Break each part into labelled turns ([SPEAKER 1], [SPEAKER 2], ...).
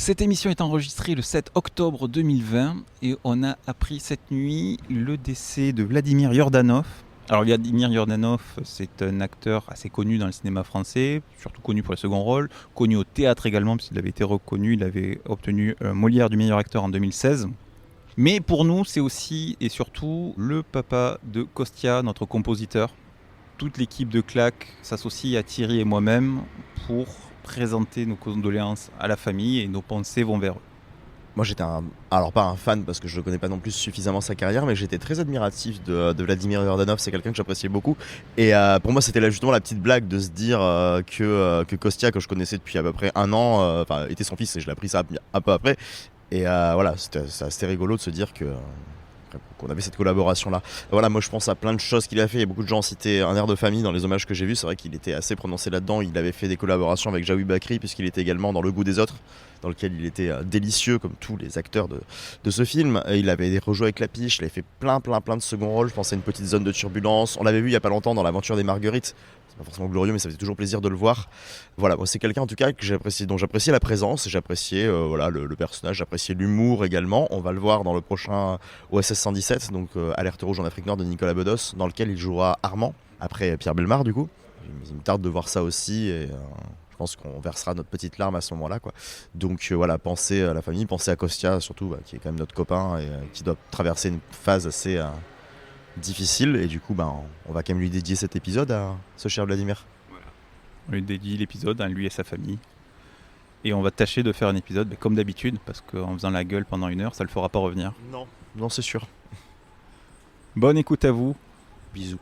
[SPEAKER 1] Cette émission est enregistrée le 7 octobre 2020 et on a appris cette nuit le décès de Vladimir Yordanov. Alors Vladimir Yordanov, c'est un acteur assez connu dans le cinéma français, surtout connu pour les seconds rôles, connu au théâtre également puisqu'il avait été reconnu, il avait obtenu un Molière du meilleur acteur en 2016. Mais pour nous, c'est aussi et surtout le papa de Kostia, notre compositeur. Toute l'équipe de Claque s'associe à Thierry et moi-même pour présenter nos condoléances à la famille et nos pensées vont vers eux.
[SPEAKER 2] Moi j'étais alors pas un fan parce que je ne connais pas non plus suffisamment sa carrière, mais j'étais très admiratif de Vladimir Yordanov, c'est quelqu'un que j'appréciais beaucoup. Et pour moi c'était là justement la petite blague de se dire que Kostia, que je connaissais depuis à peu près un an, était son fils et je l'ai appris ça un peu après. Et voilà, c'était assez rigolo de se dire qu'on avait cette collaboration-là. Voilà, moi je pense à plein de choses qu'il a fait. Il y a beaucoup de gens citaient Un air de famille dans les hommages que j'ai vus. C'est vrai qu'il était assez prononcé là-dedans. Il avait fait des collaborations avec Jaoui Bakri puisqu'il était également dans Le goût des autres, dans lequel il était délicieux comme tous les acteurs de ce film. Et il avait rejoué avec Lapiche, il avait fait plein de second rôles. Je pense à Une petite zone de turbulence. On l'avait vu il y a pas longtemps dans L'Aventure des Marguerites. C'est pas forcément glorieux, mais ça faisait toujours plaisir de le voir. Voilà, moi c'est quelqu'un en tout cas dont j'appréciais la présence, j'appréciais le personnage, j'appréciais l'humour également. On va le voir dans le prochain OSS 117, donc Alerte rouge en Afrique Nord de Nicolas Bedos, dans lequel il jouera Armand, après Pierre Bellemare du coup. Il me tarde de voir ça aussi et je pense qu'on versera notre petite larme à ce moment-là, quoi. Donc voilà, pensez à la famille, pensez à Kostia surtout, qui est quand même notre copain et qui doit traverser une phase assez difficile, et du coup on va quand même lui dédier cet épisode à ce cher Vladimir.
[SPEAKER 1] Voilà. On lui dédie l'épisode à lui et sa famille. Et on va tâcher de faire un épisode comme d'habitude, parce qu'en faisant la gueule pendant 1 heure, ça le fera pas revenir.
[SPEAKER 2] Non, c'est sûr.
[SPEAKER 1] Bonne écoute à vous.
[SPEAKER 2] Bisous.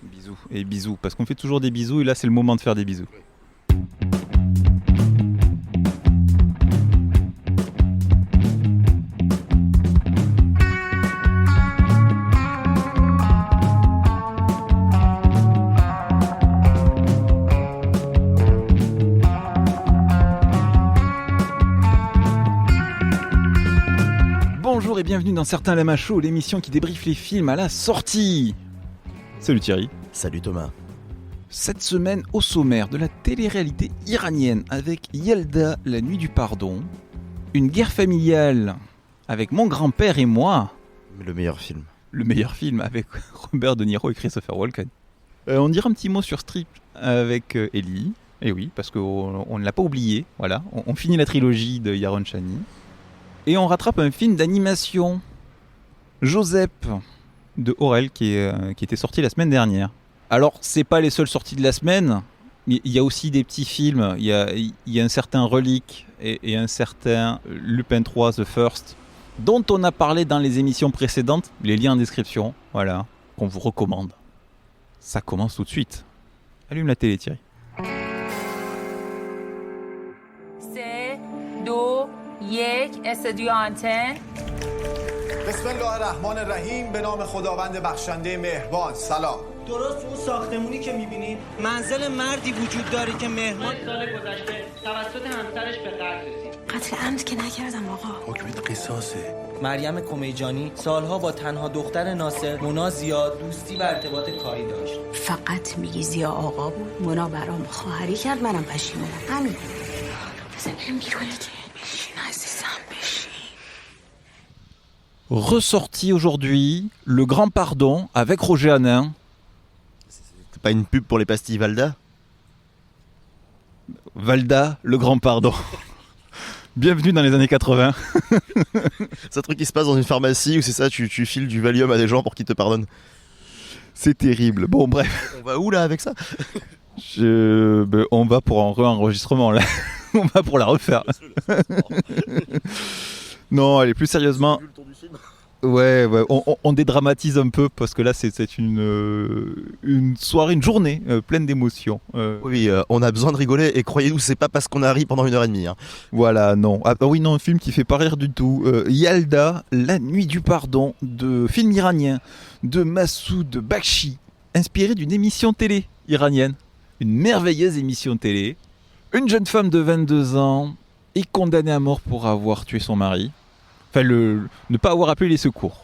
[SPEAKER 1] Bisous. Et bisous, parce qu'on fait toujours des bisous, et là c'est le moment de faire des bisous. Bonjour et bienvenue dans Certains l'aiment à chaud, l'émission qui débriefe les films à la sortie. Salut Thierry.
[SPEAKER 2] Salut Thomas.
[SPEAKER 1] Cette semaine au sommaire de la télé-réalité iranienne avec Yelda, la nuit du pardon, une guerre familiale avec Mon grand-père et moi.
[SPEAKER 2] Le meilleur film.
[SPEAKER 1] Le meilleur film avec Robert De Niro et Christopher Walken. On dira un petit mot sur Strip avec Ellie. Et oui, parce qu'on ne l'a pas oublié. Voilà, on finit la trilogie de Yaron Chani. Et on rattrape un film d'animation, Joseph, de Aurel, qui était sorti la semaine dernière. Alors, c'est pas les seules sorties de la semaine, mais il y a aussi des petits films. Il y a un certain Relic et un certain Lupin 3 The First, dont on a parlé dans les émissions précédentes. Les liens en description, voilà, qu'on vous recommande. Ça commence tout de suite. Allume la télé, Thierry.
[SPEAKER 3] 1 استودیو آنتن
[SPEAKER 4] بسم الله الرحمن الرحیم به نام خداوند بخشنده مهربان سلام.
[SPEAKER 5] درست اون ساختمونی که می‌بینید منزل مردی وجود داره که مهمان
[SPEAKER 6] سال گذشته توسط همسرش به قتل رسید.
[SPEAKER 7] قتل عمد که نکردم آقا.
[SPEAKER 4] حکمت قصاصه.
[SPEAKER 5] مریم کمیجانی سالها با تنها دختر ناصر مونا زیاد دوستی و ارتباط کاری داشت.
[SPEAKER 7] فقط میگی زیا آقا بود. مونا برام خواهری کرد، منم پشیمونم. همین. بزن بریم بیرون دیگه. بشین عزیزم بشین.
[SPEAKER 1] Ressorti aujourd'hui, Le Grand Pardon avec Roger Hanin.
[SPEAKER 2] C'est pas une pub pour les pastilles Valda ?
[SPEAKER 1] Valda, Le Grand Pardon. Bienvenue dans les années 80.
[SPEAKER 2] C'est un truc qui se passe dans une pharmacie où c'est ça, tu files du Valium à des gens pour qu'ils te pardonnent.
[SPEAKER 1] C'est terrible. Bon, bref.
[SPEAKER 2] On va où là avec ça ?
[SPEAKER 1] On va pour un re-enregistrement là. On va pour la refaire. Non, allez, plus sérieusement. Ouais, on dédramatise un peu parce que là c'est une soirée, une journée pleine d'émotions.
[SPEAKER 2] Oui, on a besoin de rigoler et croyez-nous, c'est pas parce qu'on a ri pendant 1h30. Hein.
[SPEAKER 1] Voilà, non. Ah oui, non, un film qui fait pas rire du tout. Yalda, La nuit du pardon, de film iranien de Massoud Bakshi, inspiré d'une émission télé iranienne. Une merveilleuse émission télé. Une jeune femme de 22 ans est condamnée à mort pour avoir tué son mari. Enfin, ne pas avoir appelé les secours.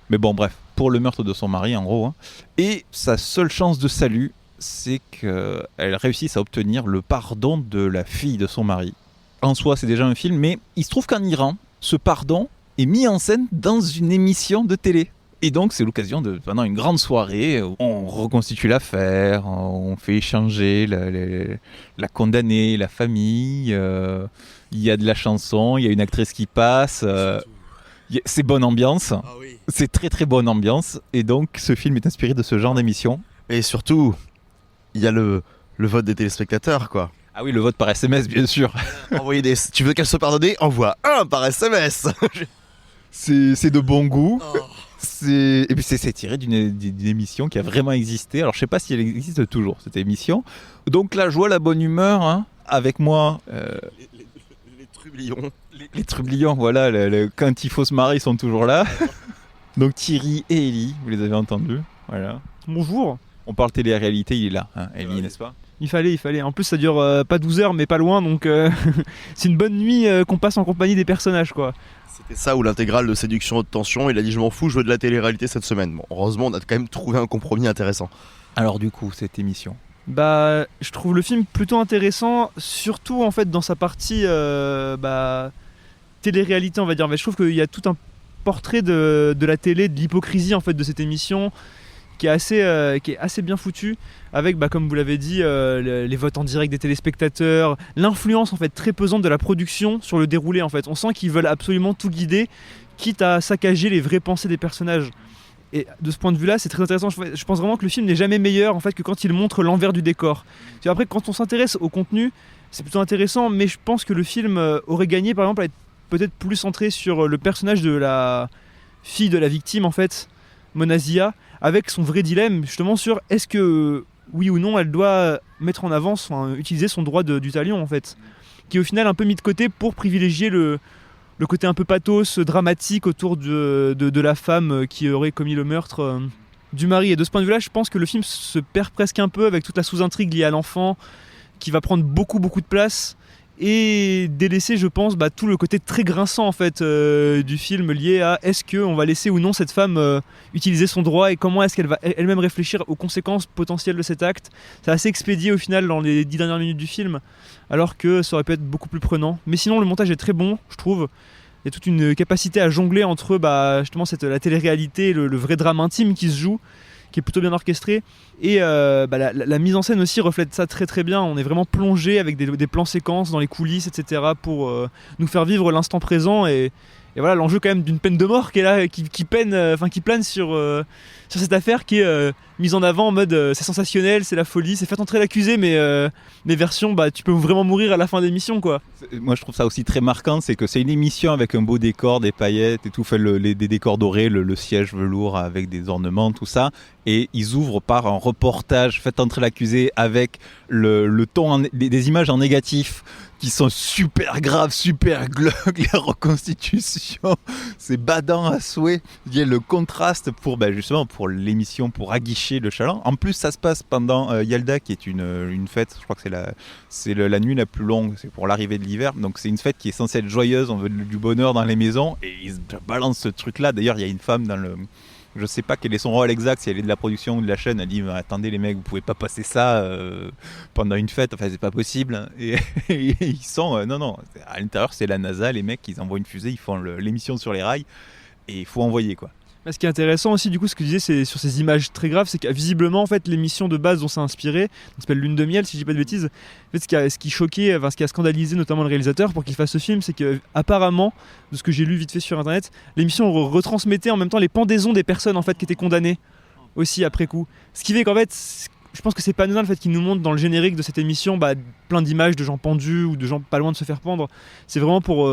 [SPEAKER 1] Mais bon, bref, pour le meurtre de son mari, en gros. Hein. Et sa seule chance de salut, c'est qu'elle réussisse à obtenir le pardon de la fille de son mari. en soi c'est déjà un film, mais il se trouve qu'en Iran, ce pardon est mis en scène dans une émission de télé. Et donc c'est l'occasion de, pendant une grande soirée, on reconstitue l'affaire, on fait échanger la condamnée, la famille, il y a de la chanson, il y a une actrice qui passe, c'est bonne ambiance, c'est très très bonne ambiance, et donc ce film est inspiré de ce genre d'émission.
[SPEAKER 2] Et surtout, il y a le vote des téléspectateurs, quoi.
[SPEAKER 1] Ah oui, le vote par SMS, bien sûr.
[SPEAKER 2] Tu veux qu'elle soit pardonnée? Envoie un par SMS.
[SPEAKER 1] C'est de bon goût. Et puis c'est tiré d'une émission qui a vraiment existé. Alors je sais pas si elle existe toujours, cette émission. Donc la joie, la bonne humeur, hein, avec moi.
[SPEAKER 2] Les trublions.
[SPEAKER 1] Les trublions, voilà. Quand il faut se marrer, ils sont toujours là. Donc Thierry et Ellie, vous les avez entendus. Voilà.
[SPEAKER 8] Bonjour.
[SPEAKER 1] On parle télé-réalité, il est là, hein, Ellie, n'est-ce pas?
[SPEAKER 8] Il fallait. En plus, ça dure pas 12 heures, mais pas loin, donc c'est une bonne nuit qu'on passe en compagnie des personnages, quoi.
[SPEAKER 2] C'était ça ou l'intégrale de Séduction Haute Tension. Il a dit je m'en fous, je veux de la télé-réalité cette semaine. Bon, heureusement, on a quand même trouvé un compromis intéressant.
[SPEAKER 1] Alors du coup, cette émission.
[SPEAKER 8] Bah, je trouve le film plutôt intéressant, surtout en fait dans sa partie télé-réalité, on va dire. Mais je trouve qu'il y a tout un portrait de la télé, de l'hypocrisie en fait de cette émission, qui est assez bien foutu, avec comme vous l'avez dit, les votes en direct des téléspectateurs, l'influence en fait très pesante de la production sur le déroulé en fait. On sent qu'ils veulent absolument tout guider, quitte à saccager les vraies pensées des personnages. Et de ce point de vue-là, c'est très intéressant. Je pense vraiment que le film n'est jamais meilleur en fait que quand il montre l'envers du décor. Et après, quand on s'intéresse au contenu, c'est plutôt intéressant, mais je pense que le film aurait gagné par exemple à être peut-être plus centré sur le personnage de la fille de la victime en fait, Mona Zia, avec son vrai dilemme justement sur est-ce que oui ou non elle doit mettre en avant, utiliser son droit du talion en fait, qui est au final un peu mis de côté pour privilégier le côté un peu pathos, dramatique autour de la femme qui aurait commis le meurtre du mari. Et de ce point de vue-là, je pense que le film se perd presque un peu avec toute la sous-intrigue liée à l'enfant qui va prendre beaucoup de place et délaisser, je pense, tout le côté très grinçant en fait du film lié à est-ce qu'on va laisser ou non cette femme utiliser son droit et comment est-ce qu'elle va elle-même réfléchir aux conséquences potentielles de cet acte. C'est assez expédié au final dans les 10 dernières minutes du film, alors que ça aurait pu être beaucoup plus prenant. Mais sinon le montage est très bon, je trouve. Il y a toute une capacité à jongler entre justement la télé-réalité et le vrai drame intime qui se joue, qui est plutôt bien orchestré. Et la mise en scène aussi reflète ça très très bien. On est vraiment plongé avec des plans séquences dans les coulisses, etc. pour nous faire vivre l'instant présent. Et voilà l'enjeu quand même d'une peine de mort qui est là, qui plane sur cette affaire qui est mise en avant en mode c'est sensationnel, c'est la folie, c'est faites entrer l'accusé, mais version tu peux vraiment mourir à la fin de l'émission quoi.
[SPEAKER 1] Moi je trouve ça aussi très marquant, c'est que c'est une émission avec un beau décor, des paillettes et tout, des décors dorés, le siège velours avec des ornements, tout ça, et ils ouvrent par un reportage faites entrer l'accusé avec le ton, des images en négatif qui sont super graves, super glauques, la reconstitution, c'est badant à souhait. Il y a le contraste pour justement pour l'émission, pour aguicher le chaland. En plus, ça se passe pendant Yalda, qui est une fête. Je crois que c'est la nuit la plus longue. C'est pour l'arrivée de l'hiver. Donc c'est une fête qui est censée être joyeuse. On veut du bonheur dans les maisons et ils balancent ce truc-là. D'ailleurs, il y a une femme dans le... Je sais pas quel est son rôle exact, si elle est de la production ou de la chaîne, elle dit attendez les mecs, vous pouvez pas passer ça pendant une fête, enfin c'est pas possible. Et ils sont non, à l'intérieur c'est la NASA, les mecs ils envoient une fusée, ils font l'émission sur les rails et il faut envoyer quoi.
[SPEAKER 8] Ce qui est intéressant aussi, du coup, ce que je disais, c'est sur ces images très graves, c'est que visiblement, en fait, l'émission de base dont c'est inspiré, qui s'appelle Lune de miel, si je dis pas de bêtises, en fait, ce qui choquait, ce qui a scandalisé notamment le réalisateur pour qu'il fasse ce film, c'est que apparemment, de ce que j'ai lu vite fait sur internet, l'émission retransmettait en même temps les pendaisons des personnes en fait qui étaient condamnées aussi après coup. Ce qui fait qu'en fait, je pense que c'est pas anodin le fait qu'il nous montre dans le générique de cette émission plein d'images de gens pendus ou de gens pas loin de se faire pendre. C'est vraiment pour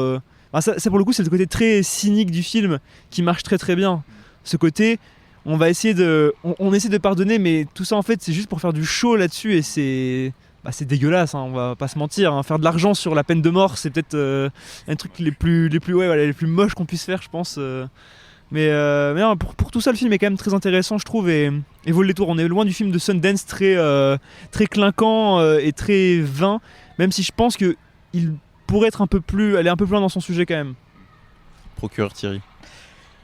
[SPEAKER 8] ça pour le coup, c'est le côté très cynique du film qui marche très très bien. Ce côté, on essaie de pardonner, mais tout ça en fait c'est juste pour faire du show là-dessus et c'est dégueulasse, hein, on va pas se mentir. Hein. Faire de l'argent sur la peine de mort, c'est peut-être un truc les plus moches qu'on puisse faire, je pense. Mais non, pour tout ça, le film est quand même très intéressant, je trouve, et vaut le détour. On est loin du film de Sundance très clinquant et très vain, même si je pense que il pourrait être aller un peu plus loin dans son sujet quand même.
[SPEAKER 1] Procureur Thierry.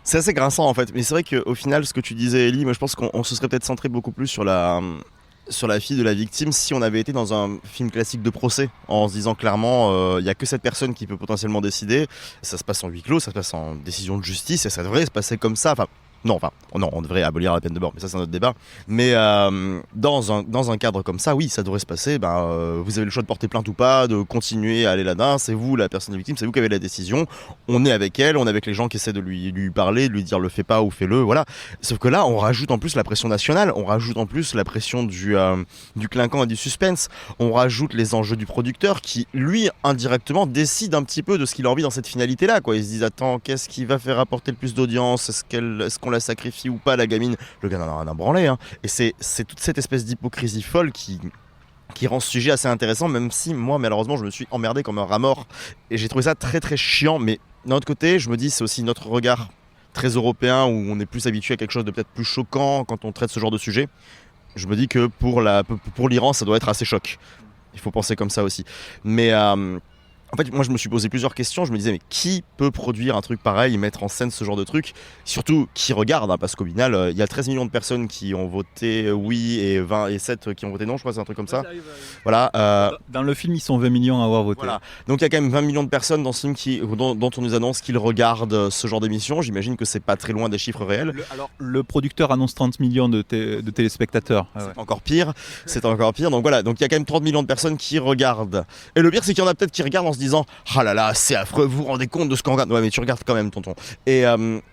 [SPEAKER 2] C'est assez grinçant en fait, mais c'est vrai qu'au final, ce que tu disais Ellie, moi je pense qu'on se serait peut-être centré beaucoup plus sur la sur la fille de la victime si on avait été dans un film classique de procès, en se disant clairement, il n'y a que cette personne qui peut potentiellement décider, ça se passe en huis clos, ça se passe en décision de justice, et ça devrait se passer comme ça. Non, on devrait abolir la peine de mort, mais ça c'est un autre débat. Mais dans un cadre comme ça, oui, ça devrait se passer. Vous avez le choix de porter plainte ou pas, de continuer à aller là-dedans. C'est vous, la personne victime, c'est vous qui avez la décision. On est avec elle, on est avec les gens qui essaient de lui parler, de lui dire le fais pas ou fais-le, voilà. Sauf que là, on rajoute en plus la pression nationale, on rajoute en plus la pression du clinquant et du suspense, on rajoute les enjeux du producteur qui, lui, indirectement, décide un petit peu de ce qu'il a envie dans cette finalité-là, quoi. Ils se disent, attends, qu'est-ce qui va faire apporter le plus d'audience ? Est-ce qu'on la sacrifie ou pas, la gamine ? Le gars n'en a rien à branler, hein. Et c'est toute cette espèce d'hypocrisie folle qui rend ce sujet assez intéressant, même si moi malheureusement je me suis emmerdé comme un rat mort et j'ai trouvé ça très très chiant. Mais d'un autre côté, je me dis c'est aussi notre regard très européen où on est plus habitué à quelque chose de peut-être plus choquant quand on traite ce genre de sujet. Je me dis que pour l'Iran ça doit être assez choc, il faut penser comme ça aussi. Mais en fait, moi je me suis posé plusieurs questions, je me disais mais qui peut produire un truc pareil, mettre en scène ce genre de truc ? Surtout qui regarde, hein, parce qu'au final, il y a 13 millions de personnes qui ont voté oui et 7 qui ont voté non, je crois, c'est un truc comme ça. Voilà.
[SPEAKER 1] Dans le film, ils sont 20 millions à avoir voté.
[SPEAKER 2] Voilà. Donc il y a quand même 20 millions de personnes dans ce film dont on nous annonce qu'ils regardent ce genre d'émission. J'imagine que c'est pas très loin des chiffres réels.
[SPEAKER 1] Le producteur annonce 30 millions de téléspectateurs. Ah ouais.
[SPEAKER 2] C'est encore pire. Donc voilà, donc il y a quand même 30 millions de personnes qui regardent. Et le pire, c'est qu'il y en a peut-être qui regardent en se disant ah là là, c'est affreux, vous vous rendez compte de ce qu'on regarde ? Ouais, mais tu regardes quand même, tonton. Et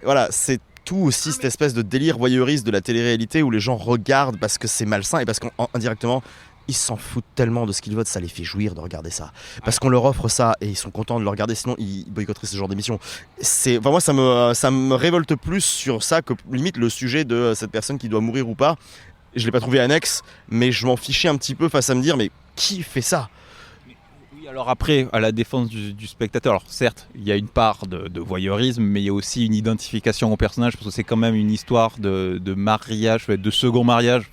[SPEAKER 2] voilà, c'est tout aussi cette espèce de délire voyeuriste de la télé-réalité où les gens regardent parce que c'est malsain et parce qu'indirectement ils s'en foutent tellement de ce qu'ils votent, ça les fait jouir de regarder ça. Parce qu'on leur offre ça et ils sont contents de le regarder, sinon ils boycotteraient ce genre d'émission. Moi ça me révolte plus sur ça que limite le sujet de cette personne qui doit mourir ou pas. Je l'ai pas trouvé annexe, mais je m'en fichais un petit peu face à me dire mais qui fait ça ?
[SPEAKER 1] Alors après, à la défense du spectateur, alors certes, il y a une part de voyeurisme, mais il y a aussi une identification au personnage, parce que c'est quand même une histoire de mariage, de second mariage.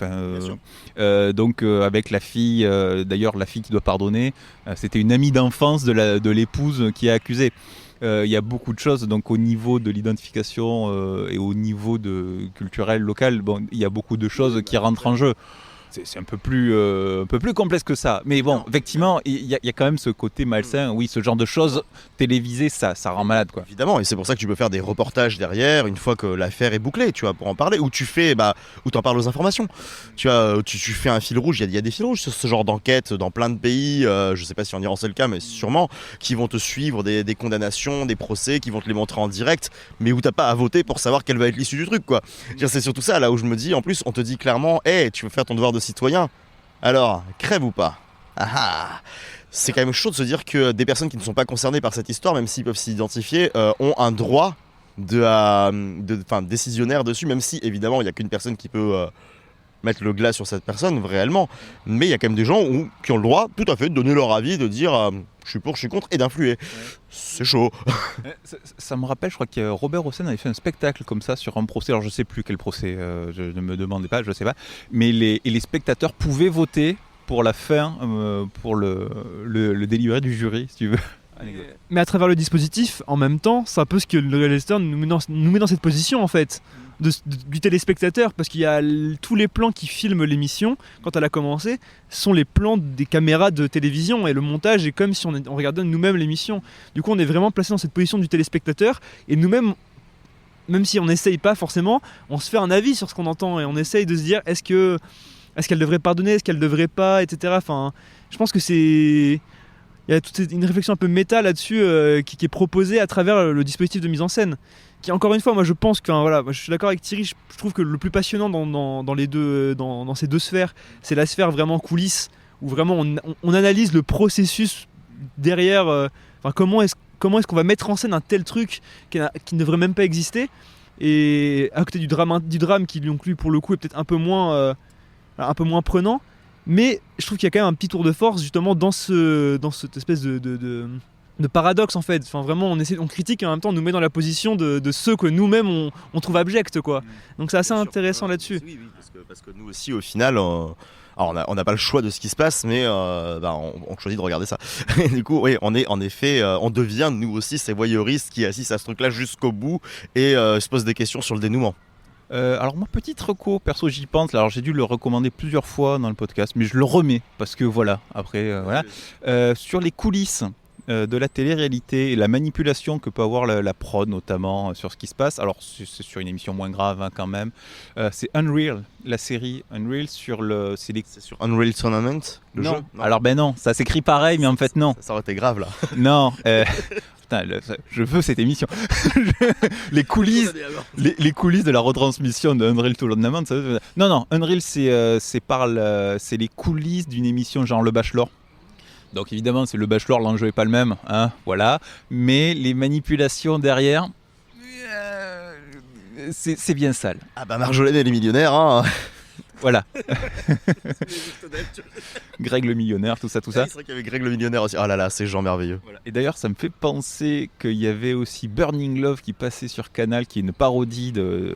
[SPEAKER 1] Donc avec la fille, d'ailleurs la fille qui doit pardonner, c'était une amie d'enfance de l'épouse qui est accusée. Il y a beaucoup de choses, donc au niveau de l'identification et au niveau culturel local, il y a beaucoup de choses qui rentrent en jeu. C'est un peu plus complexe que ça. Mais bon, effectivement, il y a quand même ce côté malsain. Oui, ce genre de choses télévisées, ça rend malade, quoi.
[SPEAKER 2] Évidemment, et c'est pour ça que tu peux faire des reportages derrière, une fois que l'affaire est bouclée, tu vois, pour en parler. Ou tu fais, ou t'en parles aux informations. Tu fais un fil rouge, il y a des fils rouges sur ce genre d'enquête dans plein de pays. Je sais pas si en Iran c'est le cas, mais sûrement, qui vont te suivre des condamnations, des procès, qui vont te les montrer en direct, mais où t'as pas à voter pour savoir quelle va être l'issue du truc, quoi. C'est surtout ça, là où je me dis, en plus, on te dit clairement, hey, tu veux faire ton devoir de citoyen, alors crève ou pas. C'est quand même chaud de se dire que des personnes qui ne sont pas concernées par cette histoire, même s'ils peuvent s'identifier, ont un droit décisionnaire dessus, même si évidemment il n'y a qu'une personne qui peut mettre le glas sur cette personne réellement, mais il y a quand même des gens qui ont le droit tout à fait de donner leur avis, de dire je suis pour, je suis contre et d'influer. C'est chaud.
[SPEAKER 1] Ça me rappelle, je crois que Robert Hossein avait fait un spectacle comme ça sur un procès, alors je sais plus quel procès, je ne me demandez pas, je sais pas, mais les spectateurs pouvaient voter pour la fin, pour le délibéré du jury, si tu veux.
[SPEAKER 8] Mais à travers le dispositif, en même temps, c'est un peu ce que le réalisateur nous met dans cette position en fait, du téléspectateur, parce qu'il y a tous les plans qui filment l'émission, quand elle a commencé, sont les plans des caméras de télévision, et le montage est comme si on regardait nous-mêmes l'émission. Du coup, on est vraiment placé dans cette position du téléspectateur, et nous-mêmes, même si on n'essaye pas forcément, on se fait un avis sur ce qu'on entend, et on essaye de se dire, est-ce qu'elle devrait pardonner, est-ce qu'elle devrait pas, etc. Enfin, je pense que il y a toute une réflexion un peu méta là-dessus qui est proposée à travers le dispositif de mise en scène. Qui, encore une fois, moi je pense que, moi, je suis d'accord avec Thierry, je trouve que le plus passionnant dans ces deux sphères, c'est la sphère vraiment coulisses, où vraiment on analyse le processus derrière, comment est-ce qu'on va mettre en scène un tel truc qui ne devrait même pas exister, et à côté du drame qui lui pour le coup est peut-être un peu moins prenant. Mais je trouve qu'il y a quand même un petit tour de force justement dans cette espèce de paradoxe en fait. Enfin, vraiment, on critique et en même temps on nous met dans la position de ceux que nous-mêmes on trouve abjects, quoi. Donc c'est assez intéressant là-dessus.
[SPEAKER 2] Oui, parce que nous aussi au final, alors on n'a pas le choix de ce qui se passe, mais on choisit de regarder ça. Et du coup, oui, on est en effet, on devient nous aussi ces voyeuristes qui assistent à ce truc-là jusqu'au bout et se posent des questions sur le dénouement.
[SPEAKER 1] Alors moi, petite reco, perso j'y pense, alors j'ai dû le recommander plusieurs fois dans le podcast, mais je le remets, parce que voilà, après, voilà. Sur les coulisses de la télé-réalité et la manipulation que peut avoir la prod, notamment sur ce qui se passe, alors c'est sur une émission moins grave quand même, c'est Unreal, la série Unreal sur le... C'est
[SPEAKER 2] sur Unreal Tournament, le
[SPEAKER 1] non.
[SPEAKER 2] jeu
[SPEAKER 1] Alors non, ça s'écrit pareil, mais en fait non.
[SPEAKER 2] Ça aurait été grave là.
[SPEAKER 1] Non, putain, je veux cette émission. les coulisses de la retransmission de Unreal Tournament. Non, Unreal c'est les coulisses d'une émission genre Le Bachelor. Donc évidemment, c'est Le Bachelor, l'enjeu n'est pas le même, hein, voilà. Mais les manipulations derrière, c'est bien sale.
[SPEAKER 2] Ah bah Marjolaine elle est millionnaire, hein.
[SPEAKER 1] Voilà. Greg le millionnaire, tout ça.
[SPEAKER 2] C'est vrai qu'il y avait Greg le millionnaire aussi. Oh là là, ces gens merveilleux.
[SPEAKER 1] Voilà. Et d'ailleurs, ça me fait penser qu'il y avait aussi Burning Love qui passait sur Canal, qui est une parodie de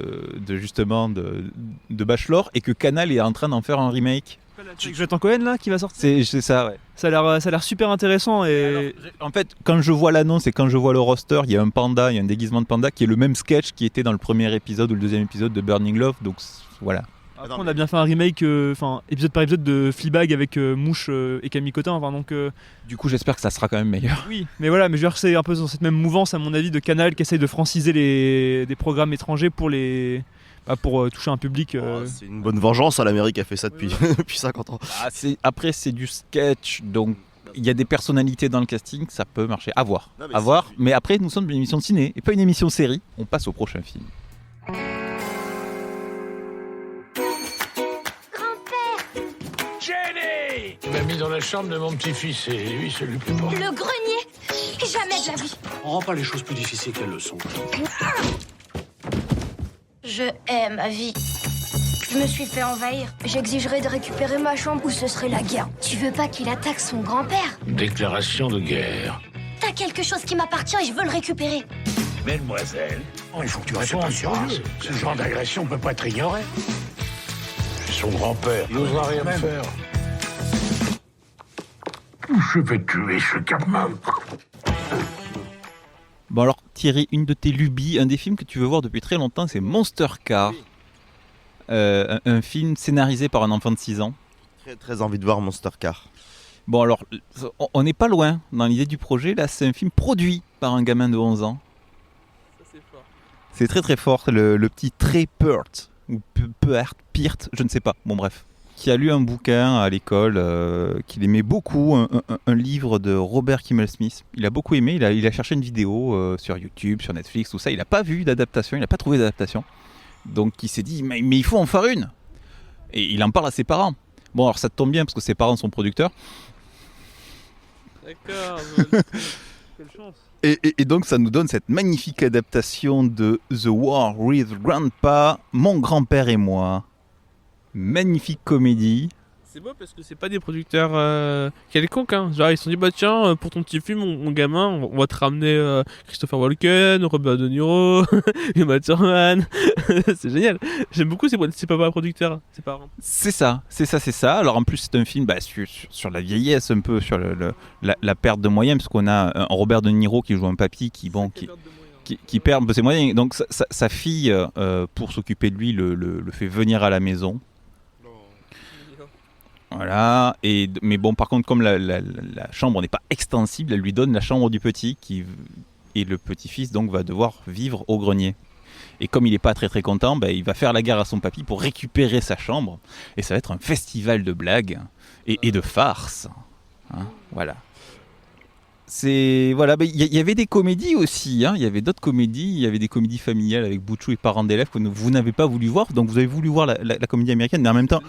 [SPEAKER 1] Bachelor, et que Canal est en train d'en faire un remake.
[SPEAKER 8] Avec Jonathan Cohen là qui va sortir.
[SPEAKER 1] C'est ça, ouais.
[SPEAKER 8] Ça a l'air super intéressant et
[SPEAKER 1] en fait, quand je vois l'annonce et quand je vois le roster, il y a un panda, il y a un déguisement de panda qui est le même sketch qui était dans le premier épisode ou le deuxième épisode de Burning Love, donc voilà.
[SPEAKER 8] Après, on a bien fait un remake, épisode par épisode de Fleabag avec Mouche et Camille Cotin. Donc,
[SPEAKER 1] du coup, j'espère que ça sera quand même meilleur.
[SPEAKER 8] Oui, mais voilà, mais je veux dire, c'est un peu dans cette même mouvance, à mon avis, de Canal qui essaye de franciser des programmes étrangers pour toucher un public.
[SPEAKER 2] C'est une bonne vengeance, à l'Amérique a fait ça depuis 50 ans.
[SPEAKER 1] Après, c'est du sketch, donc il y a des personnalités dans le casting, ça peut marcher. À voir. Mais après, nous sommes une émission de ciné et pas une émission série. On passe au prochain film.
[SPEAKER 9] Il m'a mis dans la chambre de mon petit-fils et lui, c'est lui plus fort.
[SPEAKER 10] Le grenier, jamais de la vie.
[SPEAKER 9] On rend pas les choses plus difficiles qu'elles le sont.
[SPEAKER 10] Je hais ma vie. Je me suis fait envahir. J'exigerais de récupérer ma chambre ou ce serait la guerre. Tu veux pas qu'il attaque son grand-père?
[SPEAKER 9] Déclaration de guerre.
[SPEAKER 10] T'as quelque chose qui m'appartient et je veux le récupérer.
[SPEAKER 9] Mademoiselle, il faut que tu répondes sur ce genre d'agression peut pas être ignoré. Je suis son grand-père. Il n'osera rien me faire. Je vais tuer ce gamin.
[SPEAKER 1] Bon alors Thierry, une de tes lubies, un des films que tu veux voir depuis très longtemps, c'est Monster Car. Un film scénarisé par un enfant de 6 ans.
[SPEAKER 2] Très très envie de voir Monster Car.
[SPEAKER 1] Bon alors, on n'est pas loin dans l'idée du projet, là c'est un film produit par un gamin de 11 ans.
[SPEAKER 8] Ça c'est fort.
[SPEAKER 1] C'est très très fort, le petit Trey Peart, ou Peart, je ne sais pas, bon bref. Qui a lu un bouquin à l'école, qu'il aimait beaucoup, un livre de Robert Kimmel Smith. Il a beaucoup aimé, il a cherché une vidéo sur YouTube, sur Netflix, tout ça. Il n'a pas vu d'adaptation, il n'a pas trouvé d'adaptation. Donc il s'est dit, mais il faut en faire une. Et il en parle à ses parents. Bon, alors ça tombe bien parce que ses parents sont producteurs.
[SPEAKER 8] D'accord, quelle chance.
[SPEAKER 1] Et donc ça nous donne cette magnifique adaptation de The War with Grandpa, Mon grand-père et moi. Magnifique comédie.
[SPEAKER 11] C'est beau parce que c'est pas des producteurs quelconques, hein. Genre ils se sont dit bah tiens pour ton petit film mon gamin on va te ramener Christopher Walken, Robert De Niro, Uma Thurman. C'est génial. J'aime beaucoup ces papas producteurs, ces parents.
[SPEAKER 1] C'est ça. Alors en plus c'est un film sur la vieillesse un peu, sur la perte de moyens parce qu'on a un Robert De Niro qui joue un papy qui perd ses moyens. Donc sa fille pour s'occuper de lui le fait venir à la maison. Voilà, mais bon, par contre, comme la chambre n'est pas extensible, elle lui donne la chambre du petit, et le petit-fils donc va devoir vivre au grenier. Et comme il n'est pas très très content, il va faire la guerre à son papy pour récupérer sa chambre, et ça va être un festival de blagues et de farces. Hein, voilà. Il y avait des comédies aussi, hein. Il y avait d'autres comédies, il y avait des comédies familiales avec Bouchou et parents d'élèves que vous n'avez pas voulu voir, donc vous avez voulu voir la comédie américaine, mais en même temps,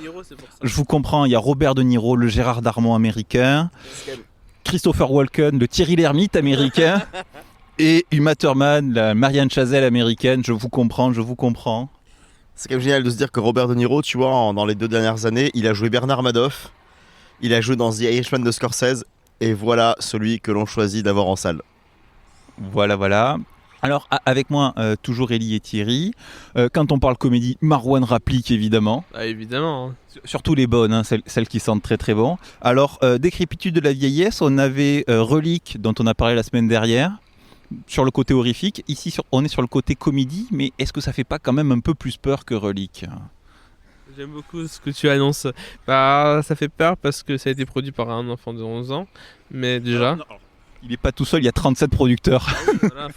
[SPEAKER 1] je vous comprends, il y a Robert De Niro, le Gérard Darmon américain, Christopher Walken, le Thierry Lhermitte américain, et Uma Thurman, la Marianne Chazelle américaine, je vous comprends.
[SPEAKER 2] C'est quand même génial de se dire que Robert De Niro, tu vois, dans les 2 dernières années, il a joué Bernard Madoff, il a joué dans The Irishman de Scorsese, et voilà celui que l'on choisit d'avoir en salle.
[SPEAKER 1] Voilà. Alors, avec moi, toujours Ellie et Thierry. Quand on parle comédie, Marwan Raplik, évidemment.
[SPEAKER 11] Ah, évidemment. Hein.
[SPEAKER 1] Surtout les bonnes, hein, celles qui sentent très très bon. Alors, décrépitude de la vieillesse, on avait Relique, dont on a parlé la semaine dernière. sur le côté horrifique. Ici, on est sur le côté comédie, mais est-ce que ça fait pas quand même un peu plus peur que Relique ?
[SPEAKER 11] J'aime beaucoup ce que tu annonces. Bah, ça fait peur parce que ça a été produit par un enfant de 11 ans. Mais déjà...
[SPEAKER 1] Il est pas tout seul, il y a 37 producteurs.
[SPEAKER 11] Voilà,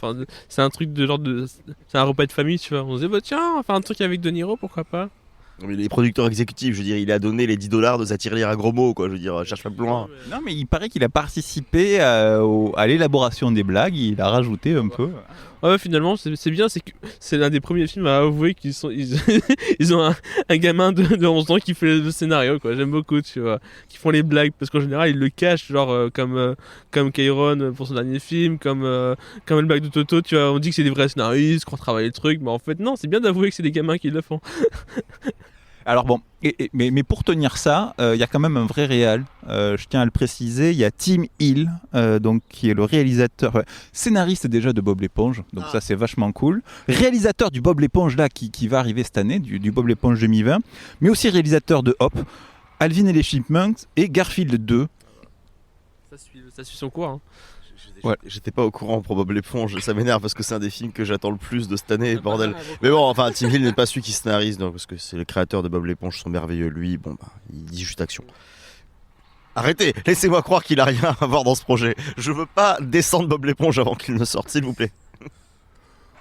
[SPEAKER 11] c'est un truc de genre de... C'est un repas de famille, tu vois. On se dit, bah tiens, on va faire un truc avec De Niro, pourquoi pas.
[SPEAKER 2] Mais les producteurs exécutifs, je veux dire, il a donné les $10 de sa tirelire à gros mots, quoi. Je veux dire, cherche pas plus loin.
[SPEAKER 1] Non, mais il paraît qu'il a participé à l'élaboration des blagues, il a rajouté un peu.
[SPEAKER 11] Ouais, finalement, c'est bien, c'est que c'est l'un des premiers films à avouer ils ont un gamin de 11 ans qui fait le scénario, quoi. J'aime beaucoup, tu vois, qui font les blagues, parce qu'en général, ils le cachent, genre comme Kairon pour son dernier film, comme le blague de Toto, tu vois, on dit que c'est des vrais scénaristes, qu'on travaille le truc, mais en fait, non, c'est bien d'avouer que c'est des gamins qui le font.
[SPEAKER 1] Alors bon, mais pour tenir ça, il y a quand même un vrai réal. Je tiens à le préciser, il y a Tim Hill, donc qui est le réalisateur, scénariste déjà de Bob l'éponge, donc ça c'est vachement cool. Réalisateur du Bob l'éponge là qui va arriver cette année, du Bob l'éponge 2020, mais aussi réalisateur de Hop, Alvin et les Chipmunks et Garfield 2.
[SPEAKER 11] Ça suit son cours. Hein.
[SPEAKER 2] Ouais. J'étais pas au courant pour Bob l'éponge, ça m'énerve parce que c'est un des films que j'attends le plus de cette année, bordel. Mais bon, enfin, Tim Hill n'est pas celui qui scénarise, donc, parce que c'est le créateur de Bob l'éponge, sont merveilleux. Lui, bon, bah, il dit juste action. Arrêtez, laissez-moi croire qu'il a rien à voir dans ce projet. Je veux pas descendre Bob l'éponge avant qu'il ne sorte, s'il vous plaît.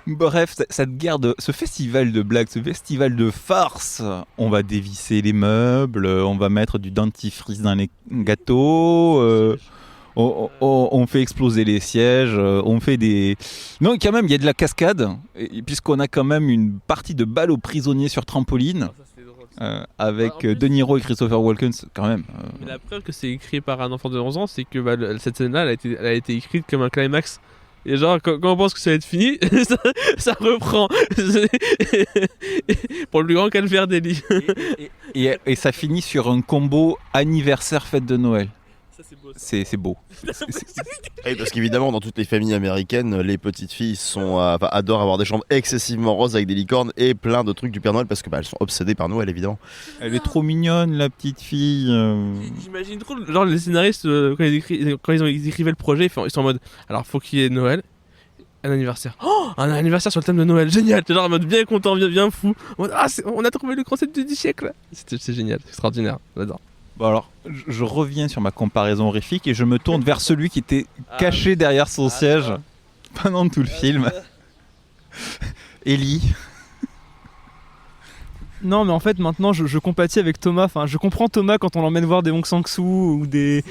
[SPEAKER 1] Bref, cette guerre ce festival de blagues, ce festival de farce, on va dévisser les meubles, on va mettre du dentifrice dans les gâteaux. On fait exploser les sièges, on fait des... Non, quand même, il y a de la cascade, puisqu'on a quand même une partie de balle aux prisonniers sur trampoline, avec De Niro et Christopher Walken, quand même.
[SPEAKER 11] Mais la preuve que c'est écrit par un enfant de 11 ans, c'est que cette scène-là, elle a été écrite comme un climax. Et genre, quand on pense que ça va être fini, ça reprend. Pour le plus grand calvaire d'Ellie.
[SPEAKER 1] Et ça finit sur un combo anniversaire fête de Noël. C'est beau.
[SPEAKER 2] Et parce qu'évidemment, dans toutes les familles américaines, les petites filles adorent avoir des chambres excessivement roses avec des licornes et plein de trucs du Père Noël parce que elles sont obsédées par Noël, évidemment.
[SPEAKER 1] Elle est trop mignonne, la petite fille.
[SPEAKER 11] J'imagine trop, genre les scénaristes, quand ils écrivaient le projet, ils sont en mode, alors faut qu'il y ait Noël, un anniversaire. Oh, un anniversaire sur le thème de Noël, génial. T'es genre en mode bien content, bien fou. On a trouvé le concept du siècle. C'est génial, c'est extraordinaire, j'adore.
[SPEAKER 1] Bon alors, je reviens sur ma comparaison horrifique et je me tourne vers celui qui était caché derrière son siège pendant tout le film. Ellie.
[SPEAKER 8] Non, mais en fait, maintenant, je compatis avec Thomas. Enfin, je comprends Thomas quand on l'emmène voir des Hong Sang-soo ou des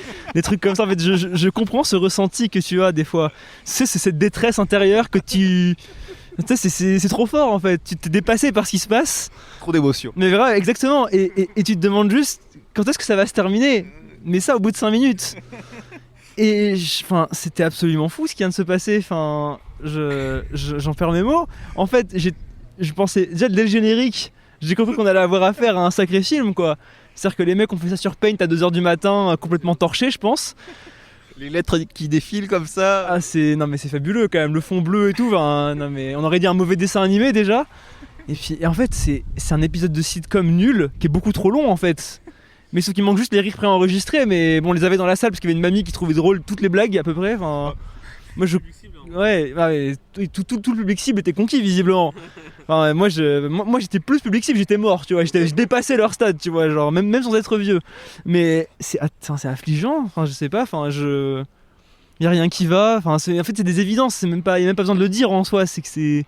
[SPEAKER 8] trucs comme ça. En fait, je comprends ce ressenti que tu as des fois. C'est cette détresse intérieure que tu... Tu sais, c'est trop fort en fait. Tu t'es dépassé par ce qui se passe.
[SPEAKER 1] Trop d'émotion.
[SPEAKER 8] Mais vrai, exactement. Et tu te demandes juste quand est-ce que ça va se terminer. Mais ça, au bout de 5 minutes. Et c'était absolument fou ce qui vient de se passer. Enfin, j'en perds mes mots. En fait, je pensais déjà dès le générique. J'ai compris qu'on allait avoir affaire à un sacré film, quoi. C'est-à-dire que les mecs ont fait ça sur Paint à 2h du matin, complètement torchés, je pense.
[SPEAKER 1] Les lettres qui défilent comme ça.
[SPEAKER 8] Ah, non mais c'est fabuleux quand même, le fond bleu et tout. Non mais on aurait dit un mauvais dessin animé déjà. Et en fait, c'est un épisode de sitcom nul qui est beaucoup trop long en fait. Mais sauf qu'il manque juste les rires préenregistrés. Mais bon, on les avait dans la salle parce qu'il y avait une mamie qui trouvait drôle toutes les blagues à peu près. Enfin, moi je. Ouais, tout le public cible était conquis visiblement. Enfin, moi j'étais plus public cible, j'étais mort, tu vois, je dépassais leur stade, tu vois, genre même sans être vieux. Mais c'est affligeant, enfin je sais pas, enfin y a rien qui va, enfin en fait c'est des évidences, y a même pas besoin de le dire en soi, c'est que